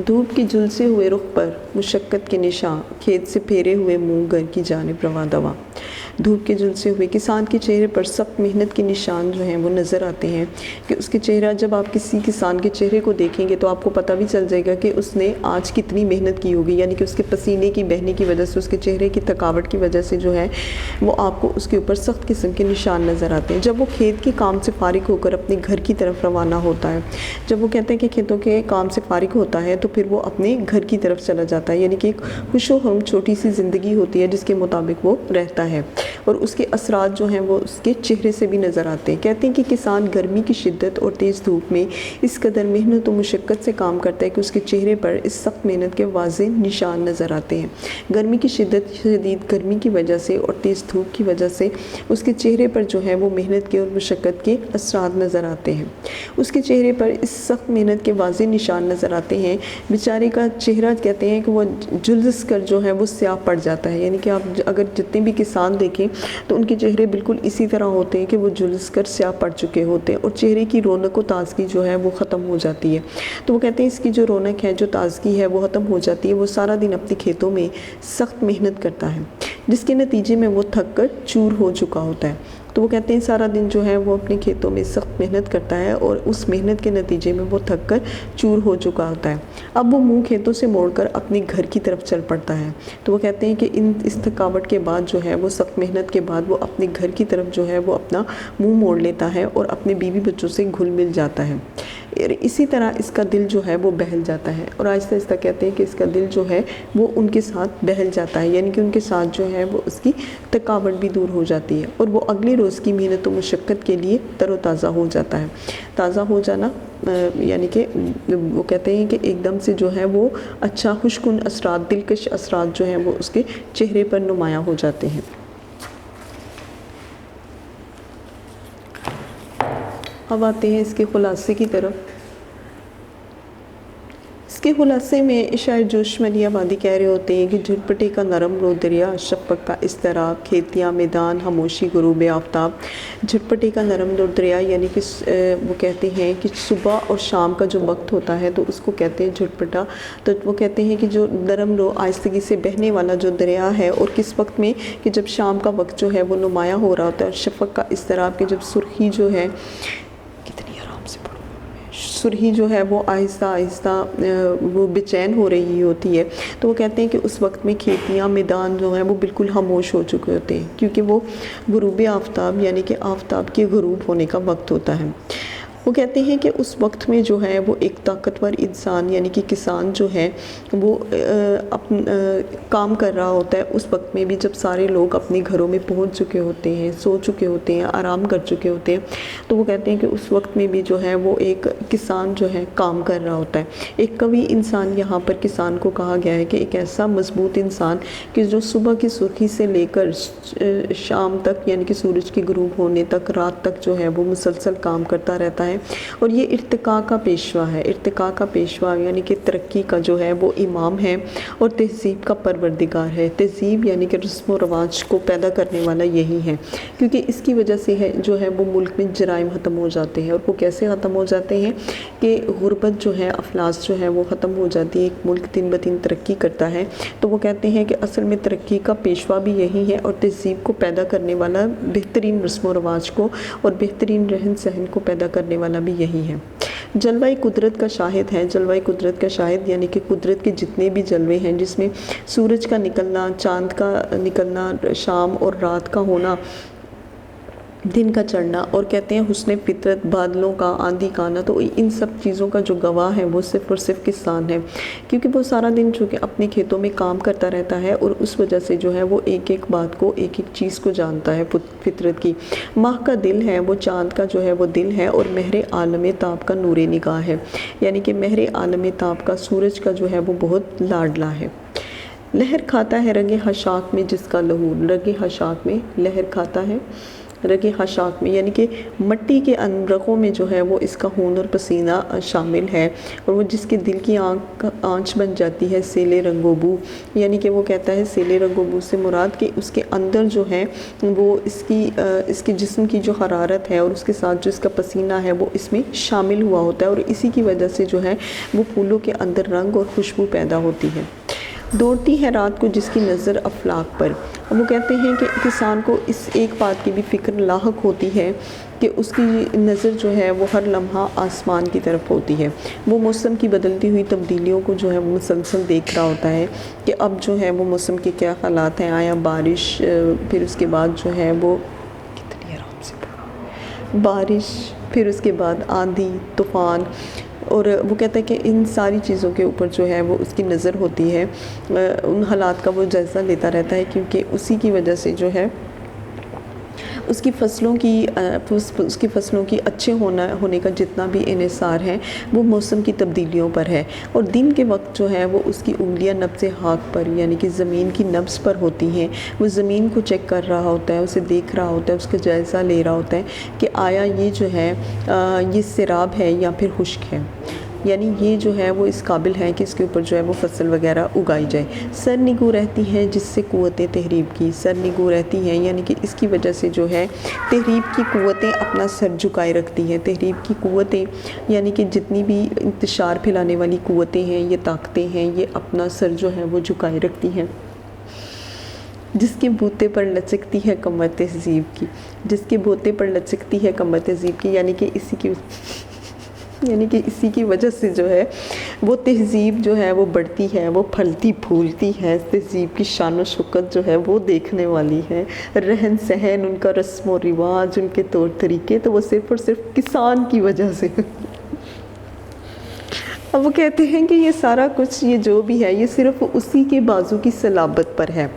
دھوپ کی جھلسے ہوئے رخ پر مشقت کے نشاں، کھیت سے پھیرے ہوئے منہ گھر کی جانب رواں دواں۔ دھوپ کے جھلسے ہوئے کسان کے چہرے پر سخت محنت کے نشان جو ہیں وہ نظر آتے ہیں کہ اس کے چہرہ، جب آپ کسی کسان کے چہرے کو دیکھیں گے تو آپ کو پتہ بھی چل جائے گا کہ اس نے آج کتنی محنت کی ہوگی، یعنی کہ اس کے پسینے کی بہنے کی وجہ سے، اس کے چہرے کی تھکاوٹ کی وجہ سے جو ہے وہ آپ کو اس کے اوپر سخت قسم کے نشان نظر آتے ہیں۔ جب وہ کھیت کے کام سے فارغ ہو کر اپنے گھر کی طرف روانہ ہوتا ہے، جب وہ کہتے ہیں کہ کھیتوں کے کام سے فارغ ہوتا ہے تو پھر وہ اپنے گھر کی طرف چلا جاتا ہے، یعنی کہ ایک خوش و خرم چھوٹی سی زندگی ہوتی ہے جس کے مطابق وہ رہتا ہے اور اس کے اثرات جو ہیں وہ اس کے چہرے سے بھی نظر آتے ہیں۔ کہتے ہیں کہ کسان گرمی کی شدت اور تیز دھوپ میں اس قدر محنت و مشقت سے کام کرتا ہے کہ اس کے چہرے پر اس سخت محنت کے واضح نشان نظر آتے ہیں۔ گرمی کی شدت، شدید گرمی کی وجہ سے اور تیز دھوپ کی وجہ سے اس کے چہرے پر جو ہے وہ محنت کے اور مشقت کے اثرات نظر آتے ہیں۔ اس کے چہرے پر اس سخت محنت کے واضح نشان نظر آتے ہیں۔ بیچارے کا چہرہ کہتے ہیں کہ وہ جلس کر جو ہے وہ سیاہ پڑ جاتا ہے، یعنی کہ آپ اگر جتنے بھی کسان دیکھیں تو ان کے چہرے بالکل اسی طرح ہوتے ہیں کہ وہ جلس کر سیاہ پڑ چکے ہوتے ہیں اور چہرے کی رونق و تازگی جو ہے وہ ختم ہو جاتی ہے۔ تو وہ کہتے ہیں اس کی جو رونق ہے، جو تازگی ہے وہ ختم ہو جاتی ہے۔ وہ سارا دن اپنے کھیتوں میں سخت محنت کرتا ہے جس کے نتیجے میں وہ تھک کر چور ہو چکا ہوتا ہے۔ تو وہ کہتے ہیں سارا دن جو ہے وہ اپنے کھیتوں میں سخت محنت کرتا ہے اور اس محنت کے نتیجے میں وہ تھک کر چور ہو چکا ہوتا ہے۔ اب وہ منہ کھیتوں سے موڑ کر اپنے گھر کی طرف چل پڑتا ہے۔ تو وہ کہتے ہیں کہ اس تھکاوٹ کے بعد جو ہے وہ سخت محنت کے بعد وہ اپنے گھر کی طرف جو ہے وہ اپنا منہ موڑ لیتا ہے اور اپنے بیوی بچوں سے گھل مل جاتا ہے۔ اسی طرح اس کا دل جو ہے وہ بہل جاتا ہے اور آہستہ آہستہ کہتے ہیں کہ اس کا دل جو ہے وہ ان کے ساتھ بہل جاتا ہے، یعنی کہ ان کے ساتھ جو ہے وہ اس کی تھکاوٹ بھی دور ہو جاتی ہے اور وہ اگلے روز کی محنت و مشقت کے لیے تر و تازہ ہو جاتا ہے۔ تازہ ہو جانا یعنی کہ وہ کہتے ہیں کہ ایک دم سے جو ہے وہ اچھا خوشگوار اثرات، دلکش اثرات جو ہیں وہ اس کے چہرے پر نمایاں ہو جاتے ہیں۔ اب آتے ہیں اس کے خلاصے کی طرف۔ اس کے خلاصے میں شاعر جوش ملی آبادی کہہ رہے ہوتے ہیں کہ جھٹپٹے کا نرم رو دریا، شفق کا اضطراب، کھیتیاں میدان، خاموشی غروب آفتاب۔ جھٹپٹے کا نرم رو دریا یعنی کہ وہ کہتے ہیں کہ صبح اور شام کا جو وقت ہوتا ہے تو اس کو کہتے ہیں جھٹپٹا۔ تو وہ کہتے ہیں کہ جو نرم رو آہستگی سے بہنے والا جو دریا ہے، اور کس وقت میں کہ جب شام کا وقت جو ہے وہ نمایاں ہو رہا ہوتا ہے، اور شفق کا اضطراب کہ جب سرخی جو ہے، سرخی جو ہے وہ آہستہ آہستہ وہ بے چین ہو رہی ہوتی ہے۔ تو وہ کہتے ہیں کہ اس وقت میں کھیتیاں میدان جو ہیں وہ بالکل خاموش ہو چکے ہوتے ہیں، کیونکہ وہ غروب آفتاب یعنی کہ آفتاب کے غروب ہونے کا وقت ہوتا ہے۔ وہ کہتے ہیں کہ اس وقت میں جو ہے وہ ایک طاقتور انسان یعنی کہ کسان جو ہے وہ کام کر رہا ہوتا ہے اس وقت میں بھی، جب سارے لوگ اپنے گھروں میں پہنچ چکے ہوتے ہیں، سو چکے ہوتے ہیں، آرام کر چکے ہوتے ہیں۔ تو وہ کہتے ہیں کہ اس وقت میں بھی جو ہے وہ ایک کسان جو ہے کام کر رہا ہوتا ہے۔ ایک قوی انسان یہاں پر کسان کو کہا گیا ہے کہ ایک ایسا مضبوط انسان کہ جو صبح کی سرخی سے لے کر شام تک یعنی کہ سورج کے غروب ہونے تک، رات تک جو ہے وہ مسلسل کام کرتا رہتا ہے، اور یہ ارتقاء کا پیشوا ہے۔ ارتقاء کا پیشوا یعنی کہ ترقی کا جو ہے وہ امام ہے اور تہذیب کا پروردگار ہے۔ تہذیب یعنی کہ رسم و رواج کو پیدا کرنے والا یہی ہے، کیونکہ اس کی وجہ سے ہے جو ہے وہ ملک میں جرائم ختم ہو جاتے ہیں۔ اور وہ کیسے ختم ہو جاتے ہیں کہ غربت جو ہے، افلاس جو ہے وہ ختم ہو جاتی ہے، ایک ملک دن بدن ترقی کرتا ہے۔ تو وہ کہتے ہیں کہ اصل میں ترقی کا پیشوا بھی یہی ہے اور تہذیب کو پیدا کرنے والا، بہترین رسم و رواج کو اور بہترین رہن سہن کو پیدا کرنے والا بھی یہی ہے۔ جلوہ قدرت کا شاہد ہے، جلوہ قدرت کا شاہد یعنی کہ قدرت کے جتنے بھی جلوے ہیں جس میں سورج کا نکلنا، چاند کا نکلنا، شام اور رات کا ہونا، دن کا چڑھنا، اور کہتے ہیں حسن فطرت، بادلوں کا، آندھی کا آنا، تو ان سب چیزوں کا جو گواہ ہے وہ صرف اور صرف کسان ہے، کیونکہ وہ سارا دن چونکہ اپنے کھیتوں میں کام کرتا رہتا ہے اور اس وجہ سے جو ہے وہ ایک ایک بات کو، ایک ایک چیز کو جانتا ہے فطرت کی۔ ماہ کا دل ہے وہ، چاند کا جو ہے وہ دل ہے، اور مہر عالم تاب کا نور نگاہ ہے، یعنی کہ مہر عالم تاب کا سورج کا جو ہے وہ بہت لاڈلا ہے۔ لہر کھاتا ہے رگ خاشاک میں جس کا لہو، رگ خاشاک میں لہر کھاتا ہے، رگ خاشاک میں یعنی کہ مٹی کے رگوں میں جو ہے وہ اس کا خون اور پسینہ شامل ہے، اور وہ جس کے دل کی آنچ بن جاتی ہے سیل رنگ و بو، یعنی کہ وہ کہتا ہے سیل رنگ و بو سے مراد کہ اس کے اندر جو ہے وہ اس کے جسم کی جو حرارت ہے اور اس کے ساتھ جو اس کا پسینہ ہے وہ اس میں شامل ہوا ہوتا ہے، اور اسی کی وجہ سے جو ہے وہ پھولوں کے اندر رنگ اور خوشبو پیدا ہوتی ہے۔ دوڑتی ہے رات کو جس کی نظر افلاک پر، وہ کہتے ہیں کہ کسان کو اس ایک بات کی بھی فکر لاحق ہوتی ہے کہ اس کی نظر جو ہے وہ ہر لمحہ آسمان کی طرف ہوتی ہے، وہ موسم کی بدلتی ہوئی تبدیلیوں کو جو ہے وہ مسلسل دیکھ رہا ہوتا ہے کہ اب جو ہے وہ موسم کے کیا حالات ہیں، آیا بارش، پھر اس کے بعد جو ہے وہ کتنی آرام سے بارش، پھر اس کے بعد آندھی طوفان، اور وہ کہتا ہے کہ ان ساری چیزوں کے اوپر جو ہے وہ اس کی نظر ہوتی ہے، ان حالات کا وہ جائزہ لیتا رہتا ہے، کیونکہ اسی کی وجہ سے جو ہے اس کی فصلوں کی اچھے ہونے کا جتنا بھی انحصار ہے وہ موسم کی تبدیلیوں پر ہے، اور دن کے وقت جو ہے وہ اس کی انگلیاں نبض خاک پر یعنی کہ زمین کی نبض پر ہوتی ہیں، وہ زمین کو چیک کر رہا ہوتا ہے، اسے دیکھ رہا ہوتا ہے، اس کا جائزہ لے رہا ہوتا ہے کہ آیا یہ جو ہے یہ سیراب ہے یا پھر خشک ہے، یعنی یہ جو ہے وہ اس قابل ہے کہ اس کے اوپر جو ہے وہ فصل وغیرہ اگائی جائے۔ سر نگو رہتی ہے جس سے قوتیں تحریب کی، سر نگو رہتی ہیں یعنی کہ اس کی وجہ سے جو ہے تحریب کی قوتیں اپنا سر جھکائے رکھتی ہیں، تحریب کی قوتیں یعنی کہ جتنی بھی انتشار پھیلانے والی قوتیں ہیں، یہ طاقتیں ہیں، یہ اپنا سر جو ہے وہ جھکائے رکھتی ہیں۔ جس کے بوتے پر لچکتی ہے کمر تہذیب کی، جس کے بوتے پر لچکتی ہے کمر تہذیب کی، یعنی کہ اسی کی وجہ سے جو ہے وہ تہذیب جو ہے وہ بڑھتی ہے، وہ پھلتی پھولتی ہے، تہذیب کی شان و شوکت جو ہے وہ دیکھنے والی ہے، رہن سہن، ان کا رسم و رواج، ان کے طور طریقے، تو وہ صرف اور صرف کسان کی وجہ سے۔ اب وہ کہتے ہیں کہ یہ سارا کچھ، یہ جو بھی ہے، یہ صرف اسی کے بازو کی صلابت پر ہے۔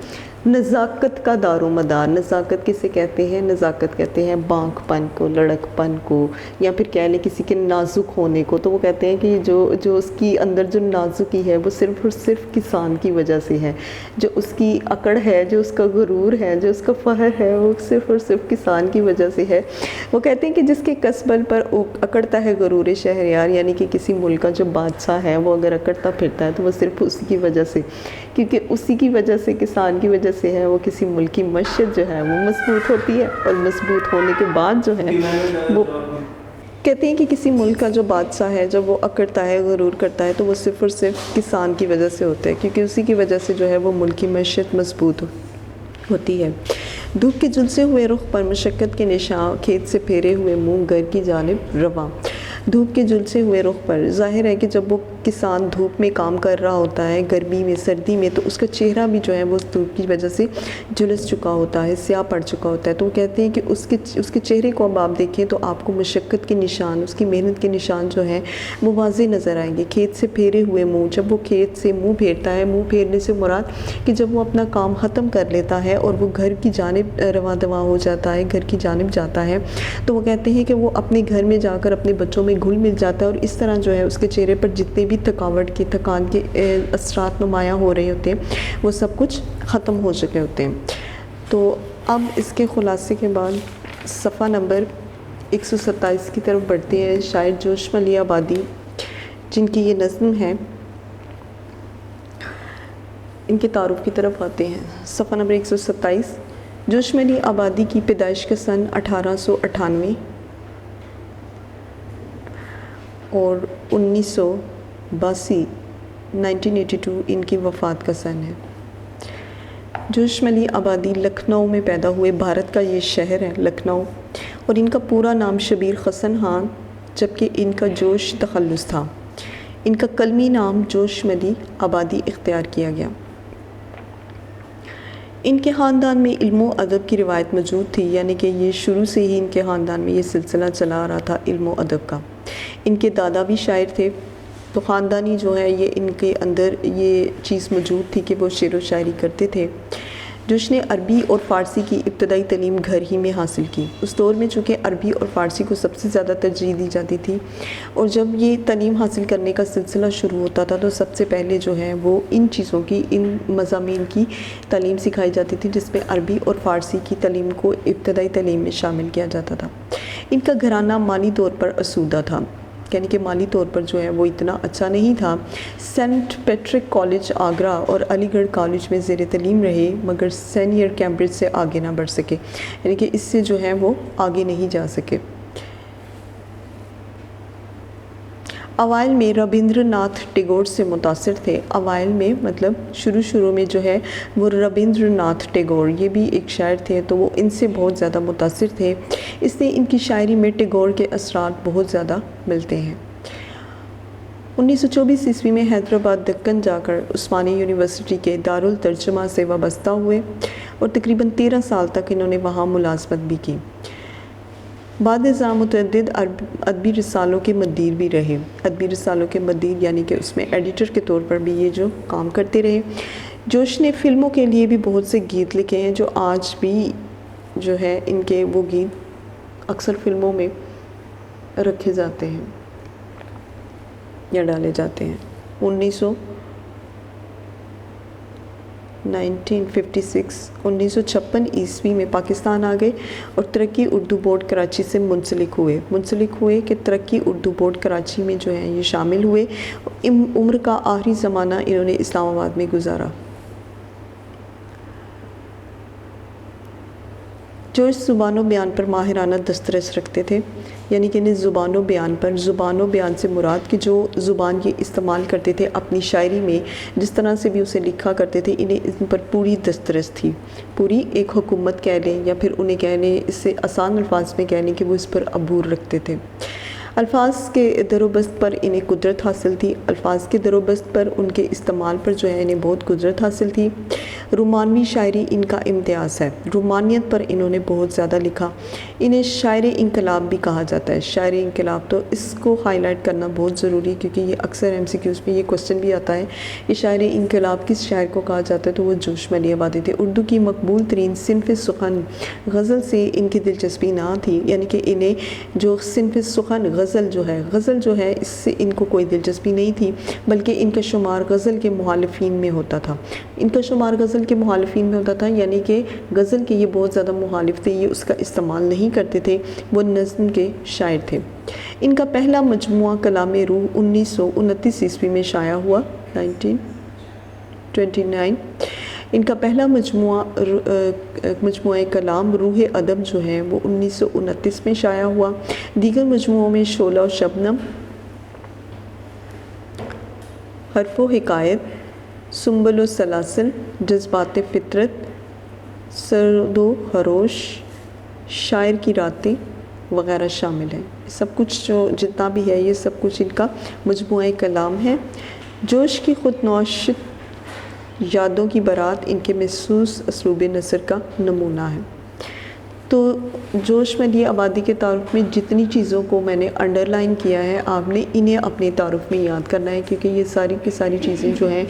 نزاکت کا دار و مدار، نزاکت کسے کہتے ہیں؟ نزاکت کہتے ہیں بانک پن کو، لڑک پن کو، یا پھر کہہ لیں کسی کے نازک ہونے کو، تو وہ کہتے ہیں کہ جو اس کی اندر جو نازکی ہے وہ صرف اور صرف کسان کی وجہ سے ہے، جو اس کی اکڑ ہے، جو اس کا غرور ہے، جو اس کا فخر ہے، وہ صرف اور صرف کسان کی وجہ سے ہے۔ وہ کہتے ہیں کہ جس کے کسبل پر اکڑتا ہے غرور شہریار، یعنی کہ کسی ملک کا جو بادشاہ ہے وہ اگر اکڑتا پھرتا ہے تو وہ صرف اسی کی وجہ سے، کیونکہ اسی کی وجہ سے، کسان کی وجہ سے ہے، وہ کسی ملک کی معیشت جو ہے وہ مضبوط ہوتی ہے، اور مضبوط ہونے کے بعد جو ہے وہ کہتے ہیں کہ کسی ملک کا جو بادشاہ ہے جب وہ اکڑتا ہے، غرور کرتا ہے، تو وہ صرف اور صرف کسان کی وجہ سے ہوتا ہے، کیونکہ اسی کی وجہ سے جو ہے وہ ملک کی معیشت مضبوط ہوتی ہے۔ دھوپ کے جھلسے ہوئے رخ پر مشقت کے نشاں، کھیت سے پھیرے ہوئے منہ گھر کی جانب رواں۔ دھوپ کے جھلسے ہوئے رخ پر، ظاہر ہے کہ جب وہ کسان دھوپ میں کام کر رہا ہوتا ہے، گرمی میں، سردی میں، تو اس کا چہرہ بھی جو ہے وہ دھوپ کی وجہ سے جھلس چکا ہوتا ہے، سیاہ پڑ چکا ہوتا ہے، تو وہ کہتے ہیں کہ اس کے چہرے کو اب آپ دیکھیں تو آپ کو مشقت کے نشان، اس کی محنت کے نشان جو ہیں وہ واضح نظر آئیں گے۔ کھیت سے پھیرے ہوئے منہ، جب وہ کھیت سے منہ پھیرتا ہے، منہ پھیرنے سے مراد کہ جب وہ اپنا کام ختم کر لیتا ہے اور وہ گھر کی جانب رواں دواں ہو جاتا ہے، گھر کی جانب جاتا ہے، تو وہ کہتے ہیں کہ وہ اپنے گھر میں جا کر اپنے بچوں میں گھل مل جاتا ہے، اور اس طرح جو ہے اس کے چہرے پر جتنے بھی تھکان کے اثرات نمایاں ہو رہے ہوتے ہیں وہ سب کچھ ختم ہو چکے ہوتے ہیں۔ تو اب اس کے خلاصے کے بعد صفحہ نمبر 127 کی طرف بڑھتے ہیں۔ شاعر جوشم علی آبادی جن کی یہ نظم ہے، ان کے تعارف کی طرف آتے ہیں۔ صفحہ نمبر 127، جوشم علی آبادی کی پیدائش کا سن 1898 اور 1982 ان کی وفات کا سن ہے۔ جوشم علی آبادی لکھنؤ میں پیدا ہوئے، بھارت کا یہ شہر ہے لکھنؤ، اور ان کا پورا نام شبیر حسن خان جبکہ ان کا جوش تخلص تھا۔ ان کا قلمی نام جوش مدی آبادی اختیار کیا گیا۔ ان کے خاندان میں علم و ادب کی روایت موجود تھی، یعنی کہ یہ شروع سے ہی ان کے خاندان میں یہ سلسلہ چلا آ رہا تھا علم و ادب کا۔ ان کے دادا بھی شاعر تھے، تو خاندانی جو ہے یہ ان کے اندر یہ چیز موجود تھی کہ وہ شعر و شاعری کرتے تھے۔ جوش نے عربی اور فارسی کی ابتدائی تعلیم گھر ہی میں حاصل کی۔ اس دور میں چونکہ عربی اور فارسی کو سب سے زیادہ ترجیح دی جاتی تھی، اور جب یہ تعلیم حاصل کرنے کا سلسلہ شروع ہوتا تھا تو سب سے پہلے جو ہے وہ ان چیزوں کی، ان مضامین کی تعلیم سکھائی جاتی تھی، جس میں عربی اور فارسی کی تعلیم کو ابتدائی تعلیم میں شامل کیا جاتا تھا۔ ان کا گھرانہ مالی طور پر آسودہ تھا، یعنی کہ مالی طور پر جو ہے وہ اتنا اچھا نہیں تھا۔ سینٹ پیٹرک کالج آگرہ اور علی گڑھ کالج میں زیر تعلیم رہے، مگر سینئر کیمبرج سے آگے نہ بڑھ سکے، یعنی کہ اس سے جو ہے وہ آگے نہیں جا سکے۔ اوائل میں ربندر ناتھ ٹیگور سے متاثر تھے۔ اوائل میں مطلب شروع میں جو ہے وہ ربندر ناتھ ٹیگور، یہ بھی ایک شاعر تھے، تو وہ ان سے بہت زیادہ متاثر تھے، اس لیے ان کی شاعری میں ٹیگور کے اثرات بہت زیادہ ملتے ہیں۔ 1924 عیسوی میں حیدرآباد دکن جا کر عثمانی یونیورسٹی کے دارالترجمہ سے وابستہ ہوئے اور تقریباً 13 سال تک انہوں نے وہاں ملازمت بھی کی۔ بعد ازاں متعدد ادبی رسالوں کے مدیر بھی رہے۔ ادبی رسالوں کے مدیر یعنی کہ اس میں ایڈیٹر کے طور پر بھی یہ جو کام کرتے رہے۔ جوش نے فلموں کے لیے بھی بہت سے گیت لکھے ہیں، جو آج بھی جو ہے ان کے وہ گیت اکثر فلموں میں رکھے جاتے ہیں یا ڈالے جاتے ہیں۔ 1956 عیسوی میں پاکستان آ گئے اور ترقی اردو بورڈ کراچی سے منسلک ہوئے کہ ترقی اردو بورڈ کراچی میں جو ہے یہ شامل ہوئے۔ عمر کا آخری زمانہ انہوں نے اسلام آباد میں گزارا۔ جوش زبان و بیان پر ماہرانہ دسترس رکھتے تھے، یعنی کہ انہیں زبان و بیان سے مراد کہ جو زبان یہ استعمال کرتے تھے اپنی شاعری میں، جس طرح سے بھی اسے لکھا کرتے تھے، انہیں ان پر پوری دسترس تھی، پوری ایک حکومت کہہ لیں یا پھر انہیں کہہ لیں، اس سے آسان الفاظ میں کہہ لیں کہ وہ اس پر عبور رکھتے تھے۔ الفاظ کے در و بست پر انہیں قدرت حاصل تھی، الفاظ کے در و بست پر ان کے استعمال پر جو ہے انہیں بہت قدرت حاصل تھی۔ رومانوی شاعری ان کا امتیاز ہے، رومانیت پر انہوں نے بہت زیادہ لکھا۔ انہیں شاعر انقلاب بھی کہا جاتا ہے، شاعر انقلاب، تو اس کو ہائی لائٹ کرنا بہت ضروری ہے، کیونکہ یہ اکثر MCQs میں یہ کوسچن بھی آتا ہے کہ شاعر انقلاب کس شاعر کو کہا جاتا ہے، تو وہ جوش مدی آبادی تھے۔ اردو کی مقبول ترین صنف سخن غزل سے ان کی دلچسپی نہ تھی، یعنی کہ انہیں جو صنف سخن غزل جو ہے اس سے ان کو کوئی دلچسپی نہیں تھی، بلکہ ان کا شمار غزل کے محالفین میں ہوتا تھا، یعنی کہ غزل کے یہ بہت زیادہ مخالف تھے، یہ اس کا استعمال نہیں کرتے تھے، وہ نظم کے شاعر تھے۔ ان کا پہلا مجموعہ کلام روح 1929 عیسوی میں شائع ہوا، 1929۔ ان کا پہلا مجموعہ کلام روح ادب جو ہے وہ 1929 میں شائع ہوا۔ دیگر مجموعوں میں شعلہ و شبنم، حرف و حکایت، سنبل و سلاسل، جذبات فطرت، سرد و خروش، شاعر کی راتیں وغیرہ شامل ہیں۔ سب کچھ جو جتنا بھی ہے یہ سب کچھ ان کا مجموعہ کلام ہے۔ جوش کی خود نوشت یادوں کی بارات ان کے محسوس اسلوب نثر کا نمونہ ہے۔ تو جوش مدی آبادی کے تعارف میں جتنی چیزوں کو میں نے انڈر لائن کیا ہے، آپ نے انہیں اپنے تعارف میں یاد کرنا ہے، کیونکہ یہ ساری کی ساری چیزیں جو ہیں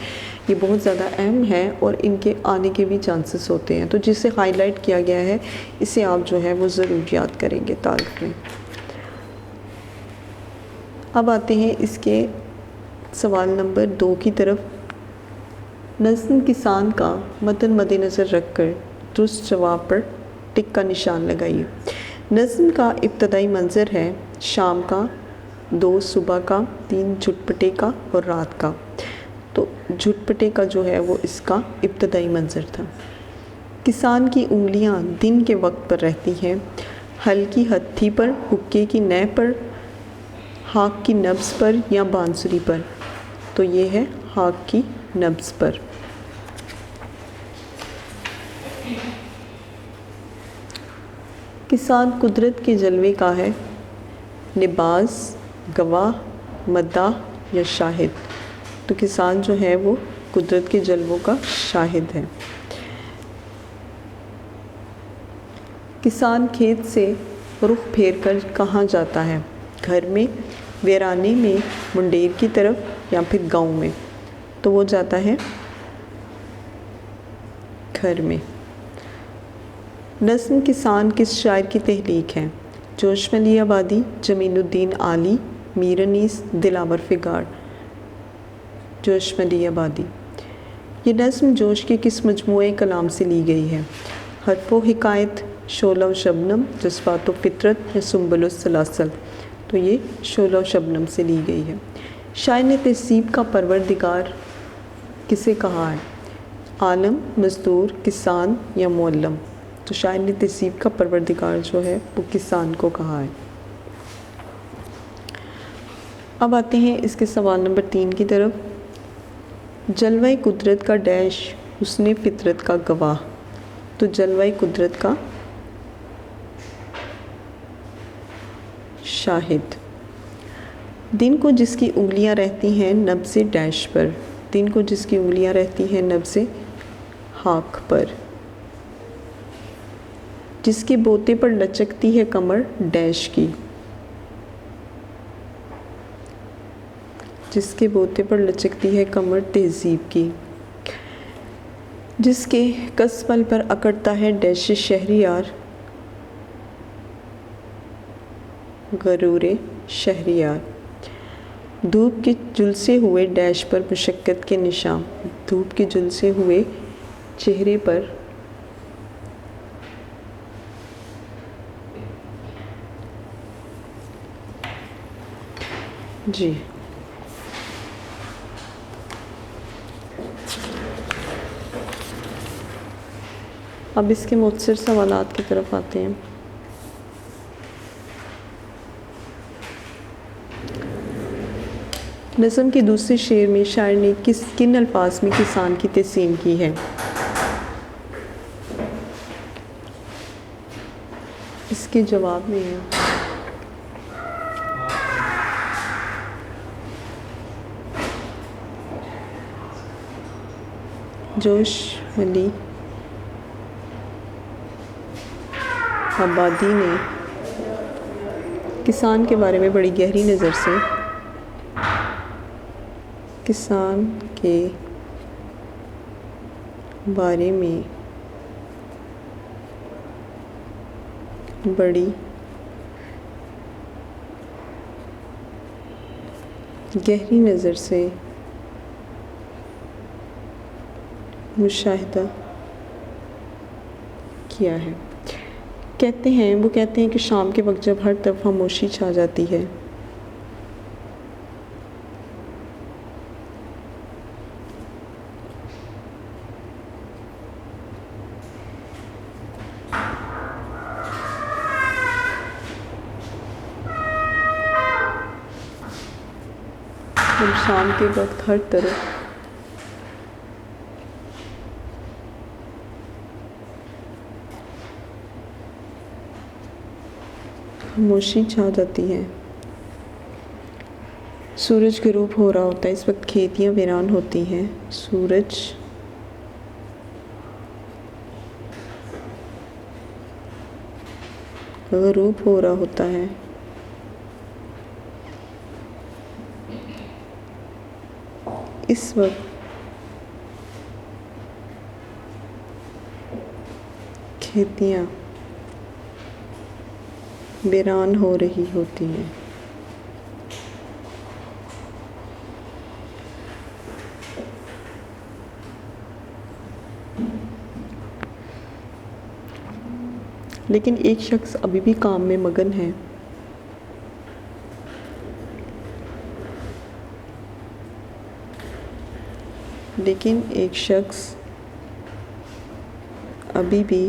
یہ بہت زیادہ اہم ہیں اور ان کے آنے کے بھی چانسز ہوتے ہیں، تو جسے ہائی لائٹ کیا گیا ہے اسے آپ جو ہے وہ ضرور یاد کریں گے تعارف میں۔ اب آتے ہیں اس کے سوال نمبر 2 کی طرف۔ نظم کسان کا متن مد نظر رکھ کر درست جواب پر ٹک کا نشان لگائیے۔ نظم کا ابتدائی منظر ہے شام کا، 2 صبح کا، 3 جھٹپٹے کا اور رات کا۔ تو جھٹپٹے کا جو ہے وہ اس کا ابتدائی منظر تھا۔ کسان کی انگلیاں دن کے وقت پر رہتی ہیں، ہل کی ہتھی پر، حقے کی نہ پر، ہاک کی نبض پر یا بانسری پر۔ تو یہ ہے ہاک کی نبض پر۔ کسان قدرت کے جلوے کا ہے، نباز، گواہ، مداح یا شاہد؟ تو کسان جو ہے وہ قدرت کے جلووں کا شاہد ہے۔ کسان کھیت سے رخ پھیر کر کہاں جاتا ہے؟ گھر میں، ویرانے میں، منڈیر کی طرف یا پھر گاؤں میں؟ تو وہ جاتا ہے گھر میں۔ نظم کسان کس شاعر کی تحلیق ہے؟ جوش ملی آبادی، جمیل الدین عالی، میر انیس، دلاور فگار؟ جوش ملی آبادی۔ یہ نظم جوش کے کس مجموعہ کلام سے لی گئی ہے؟ حرف و حکایت، شعلہ و شبنم، جذبات و فطرت یا سنبل السلاسل؟ تو یہ شعلہ و شبنم سے لی گئی ہے۔ شاعر نے تہذیب کا پروردگار کسے کہا ہے؟ عالم، مزدور، کسان یا معلم؟ تو شاعر نے تہذیب کا پروردگار جو ہے وہ کسان کو کہا ہے۔ اب آتے ہیں اس کے سوال نمبر 3 کی طرف۔ جلوہ قدرت کا ڈیش حسن فطرت کا گواہ؟ تو جلوہ قدرت کا شاہد۔ دن کو جس کی انگلیاں رہتی ہیں نبض ڈیش پر؟ دن کو جس کی انگلیاں رہتی ہیں نبض خاک پر؟ جس کے بوتے پر لچکتی ہے کمر ڈیش کی؟ جس کے بوتے پر لچکتی ہے کمر تہذیب کی؟ جس کے کس پل پر اکڑتا ہے ڈیش شہریار؟ غرور شہریار۔ دھوپ کے جھلسے ہوئے ڈیش پر مشقت کے نشان؟ دھوپ کے جھلسے ہوئے چہرے پر جی۔ اب اس کے مختصر سوالات کی طرف آتے ہیں۔ نظم کے دوسرے شعر میں شاعر نے کن الفاظ میں کسان کی تحسین کی ہے؟ اس کے جواب میں ہے جوش ملی آبادی نے کسان کے بارے میں بڑی گہری نظر سے کسان کے بارے میں بڑی گہری نظر سے مشاہدہ کیا ہے۔ وہ کہتے ہیں کہ شام کے وقت جب ہر طرف خاموشی چھا جاتی ہے شام کے وقت ہر طرف خاموشی چھا جاتی ہے، سورج غروب ہو رہا ہوتا ہے، اس وقت کھیتیاں ویران ہوتی ہیں، سورج غروب ہو رہا ہوتا ہے، اس وقت کھیتیاں ویران ہو رہی ہوتی ہیں۔ لیکن ایک شخص ابھی بھی کام میں مگن ہے، لیکن ایک شخص ابھی بھی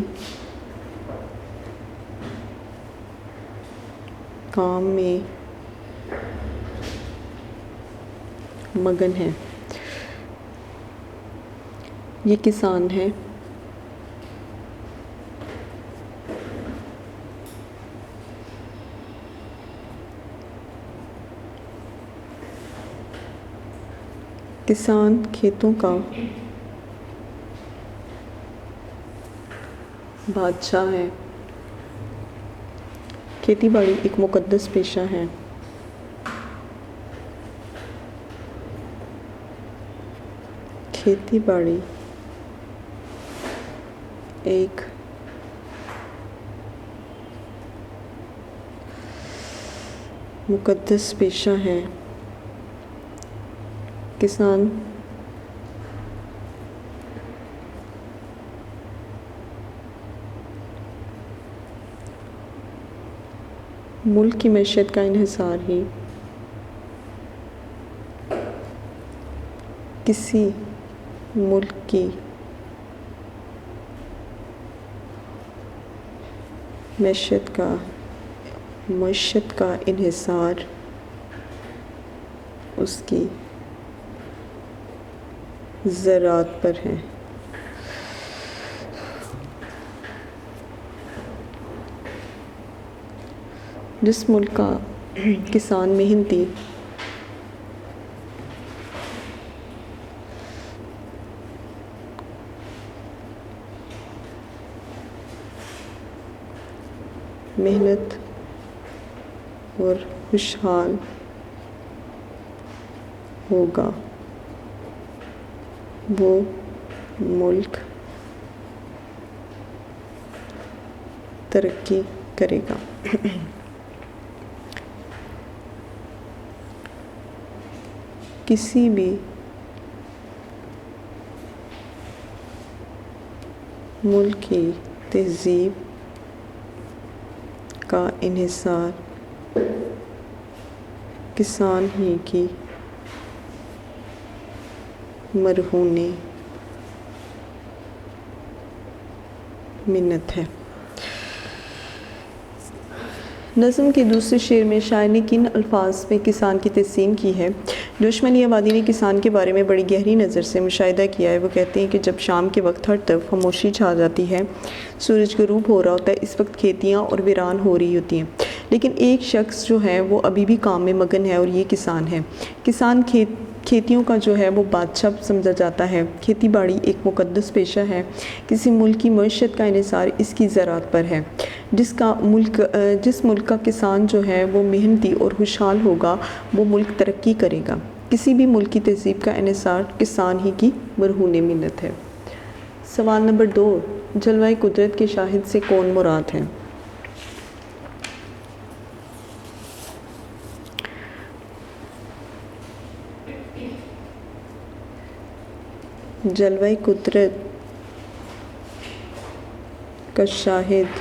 کام میں مگن ہے، یہ کسان ہے۔ کسان کھیتوں کا بادشاہ ہے۔ کھیتی باڑی ایک مقدس پیشہ ہے۔ کھیتی باڑی ایک مقدس پیشہ ہے۔ کسان ملک کی معیشت کا انحصار ہی کسی ملک کی معیشت کا انحصار اس کی زراعت پر ہے۔ جس ملک کا کسان محنتی محنت اور خوشحال ہوگا وہ ملک ترقی کرے گا۔ کسی بھی ملک کی تہذیب کا انحصار کسان ہی کی مرہون منت ہے۔ نظم کے دوسرے شعر میں شاعر نے کن الفاظ میں کسان کی تحسین کی ہے؟ جو عثمانی آبادی نے کسان کے بارے میں بڑی گہری نظر سے مشاہدہ کیا ہے وہ کہتے ہیں کہ جب شام کے وقت ہر طرف خاموشی چھا جاتی ہے، سورج غروب ہو رہا ہوتا ہے، اس وقت کھیتیاں اور ویران ہو رہی ہوتی ہیں، لیکن ایک شخص جو ہے وہ ابھی بھی کام میں مگن ہے اور یہ کسان ہے۔ کسان کھیتیوں کا جو ہے وہ بادشاہ سمجھا جاتا ہے۔ کھیتی باڑی ایک مقدس پیشہ ہے۔ کسی ملک کی معیشت کا انحصار اس کی زراعت پر ہے۔ جس ملک کا کسان جو ہے وہ محنتی اور خوشحال ہوگا وہ ملک ترقی کرے گا۔ کسی بھی ملک کی تہذیب کا انحصار کسان ہی کی مرہون منت ہے۔ سوال نمبر 2، جلوہ قدرت کے شاہد سے کون مراد ہے؟ جلوہ قدرت کا شاہد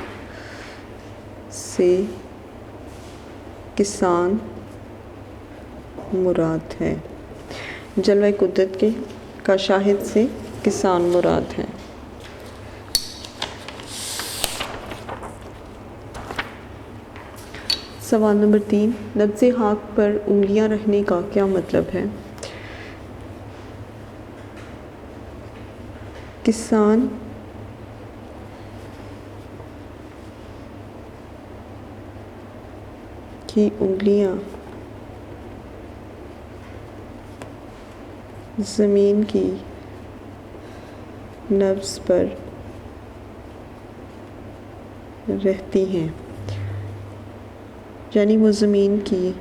سے کسان مراد ہے۔ جلوہ قدرت کا شاہد سے کسان مراد ہے۔ سوال نمبر 3، نبض خاک پر انگلیاں رکھنے کا کیا مطلب ہے؟ کسان کی انگلیاں زمین کی نبض پر رہتی ہیں، یعنی وہ زمین کی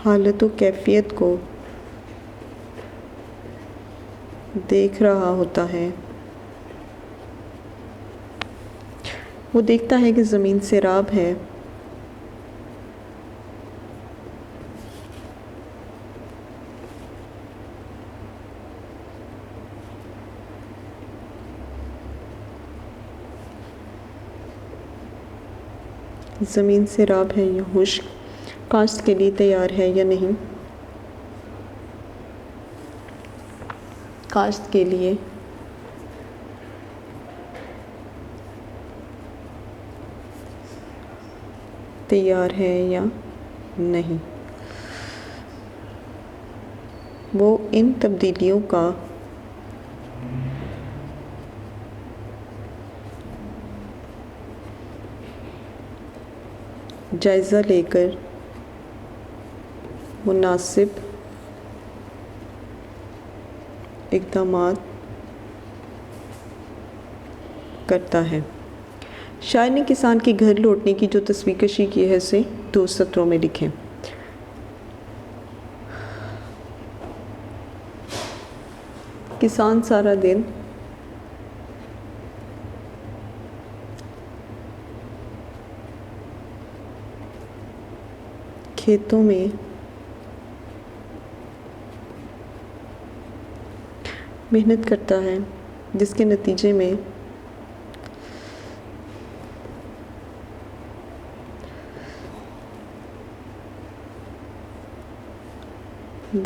حالت و کیفیت کو دیکھ رہا ہوتا ہے۔ وہ دیکھتا ہے کہ زمین سیراب ہے، زمین سیراب ہے یا خشک، کاشت کے لیے تیار ہے یا نہیں، کاشت کے لیے تیار ہے یا نہیں۔ وہ ان تبدیلیوں کا جائزہ لے کر مناسب اقدامات کرتا ہے۔ شاعر نے کسان کے گھر لوٹنے کی جو تصویر کشی کی ہے اسے 2 سطروں میں لکھیں۔ کسان سارا دن کھیتوں میں محنت کرتا ہے، جس کے نتیجے میں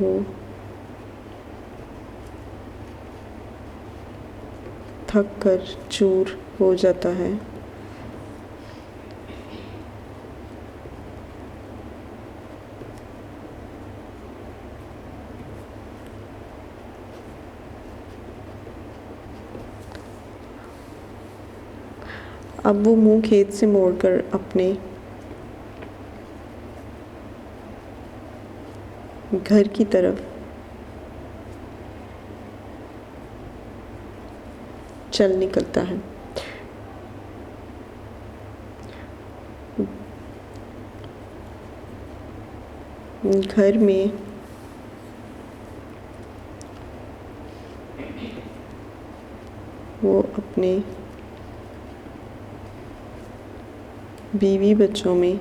وہ تھک کر چور ہو جاتا ہے۔ اب وہ منہ کھیت سے موڑ کر اپنے گھر کی طرف چل نکلتا ہے۔ گھر میں وہ اپنے بیوی بچوں میں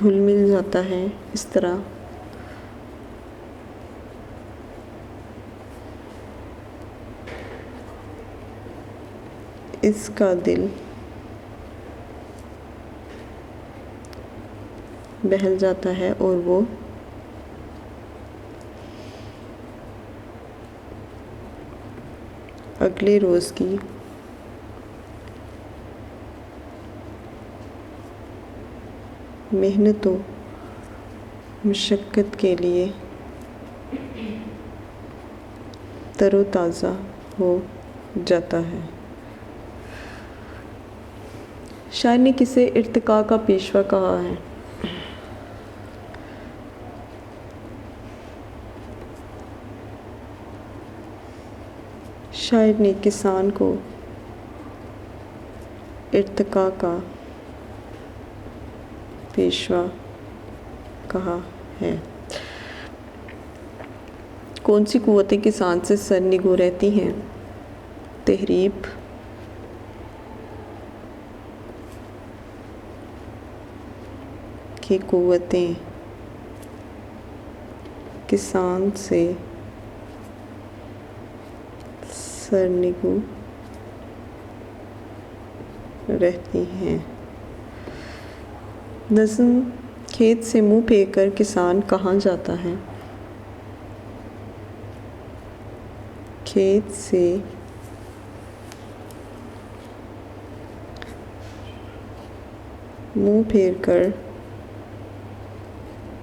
گھل مل جاتا ہے۔ اس طرح اس کا دل بہل جاتا ہے اور وہ اگلے روز کی محنت و مشقت کے لیے تر و تازہ ہو جاتا ہے۔ شاعر نے کسے ارتقاء کا پیشوا کہا ہے؟ شاعر نے کسان کو ارتقاء کا پیشوا کہا ہے۔ کون سی قوتیں کسان سے سرنگوں رہتی ہیں؟ تہذیب، کی قوتیں کسان سے سرنگوں رہتی ہیں۔ نظم: کھیت سے منہ پھیر کر کسان کہاں جاتا ہے؟ کھیت سے منہ پھیر کر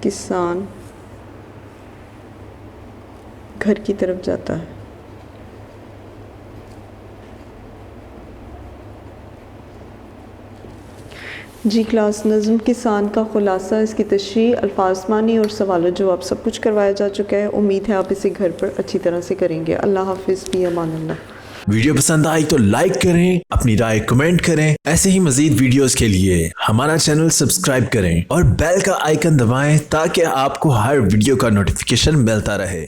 کسان گھر کی طرف جاتا ہے۔ جی کلاس، نظم کسان کا خلاصہ، اس کی تشریح، الفاظ معنی اور سوال و جواب سب کچھ کروایا جا چکا ہے۔ امید ہے آپ اسے گھر پر اچھی طرح سے کریں گے۔ اللہ حافظ، فی امان اللہ۔ ویڈیو پسند آئی تو لائک کریں، اپنی رائے کمنٹ کریں۔ ایسے ہی مزید ویڈیوز کے لیے ہمارا چینل سبسکرائب کریں اور بیل کا آئیکن دبائیں تاکہ آپ کو ہر ویڈیو کا نوٹیفیکیشن ملتا رہے۔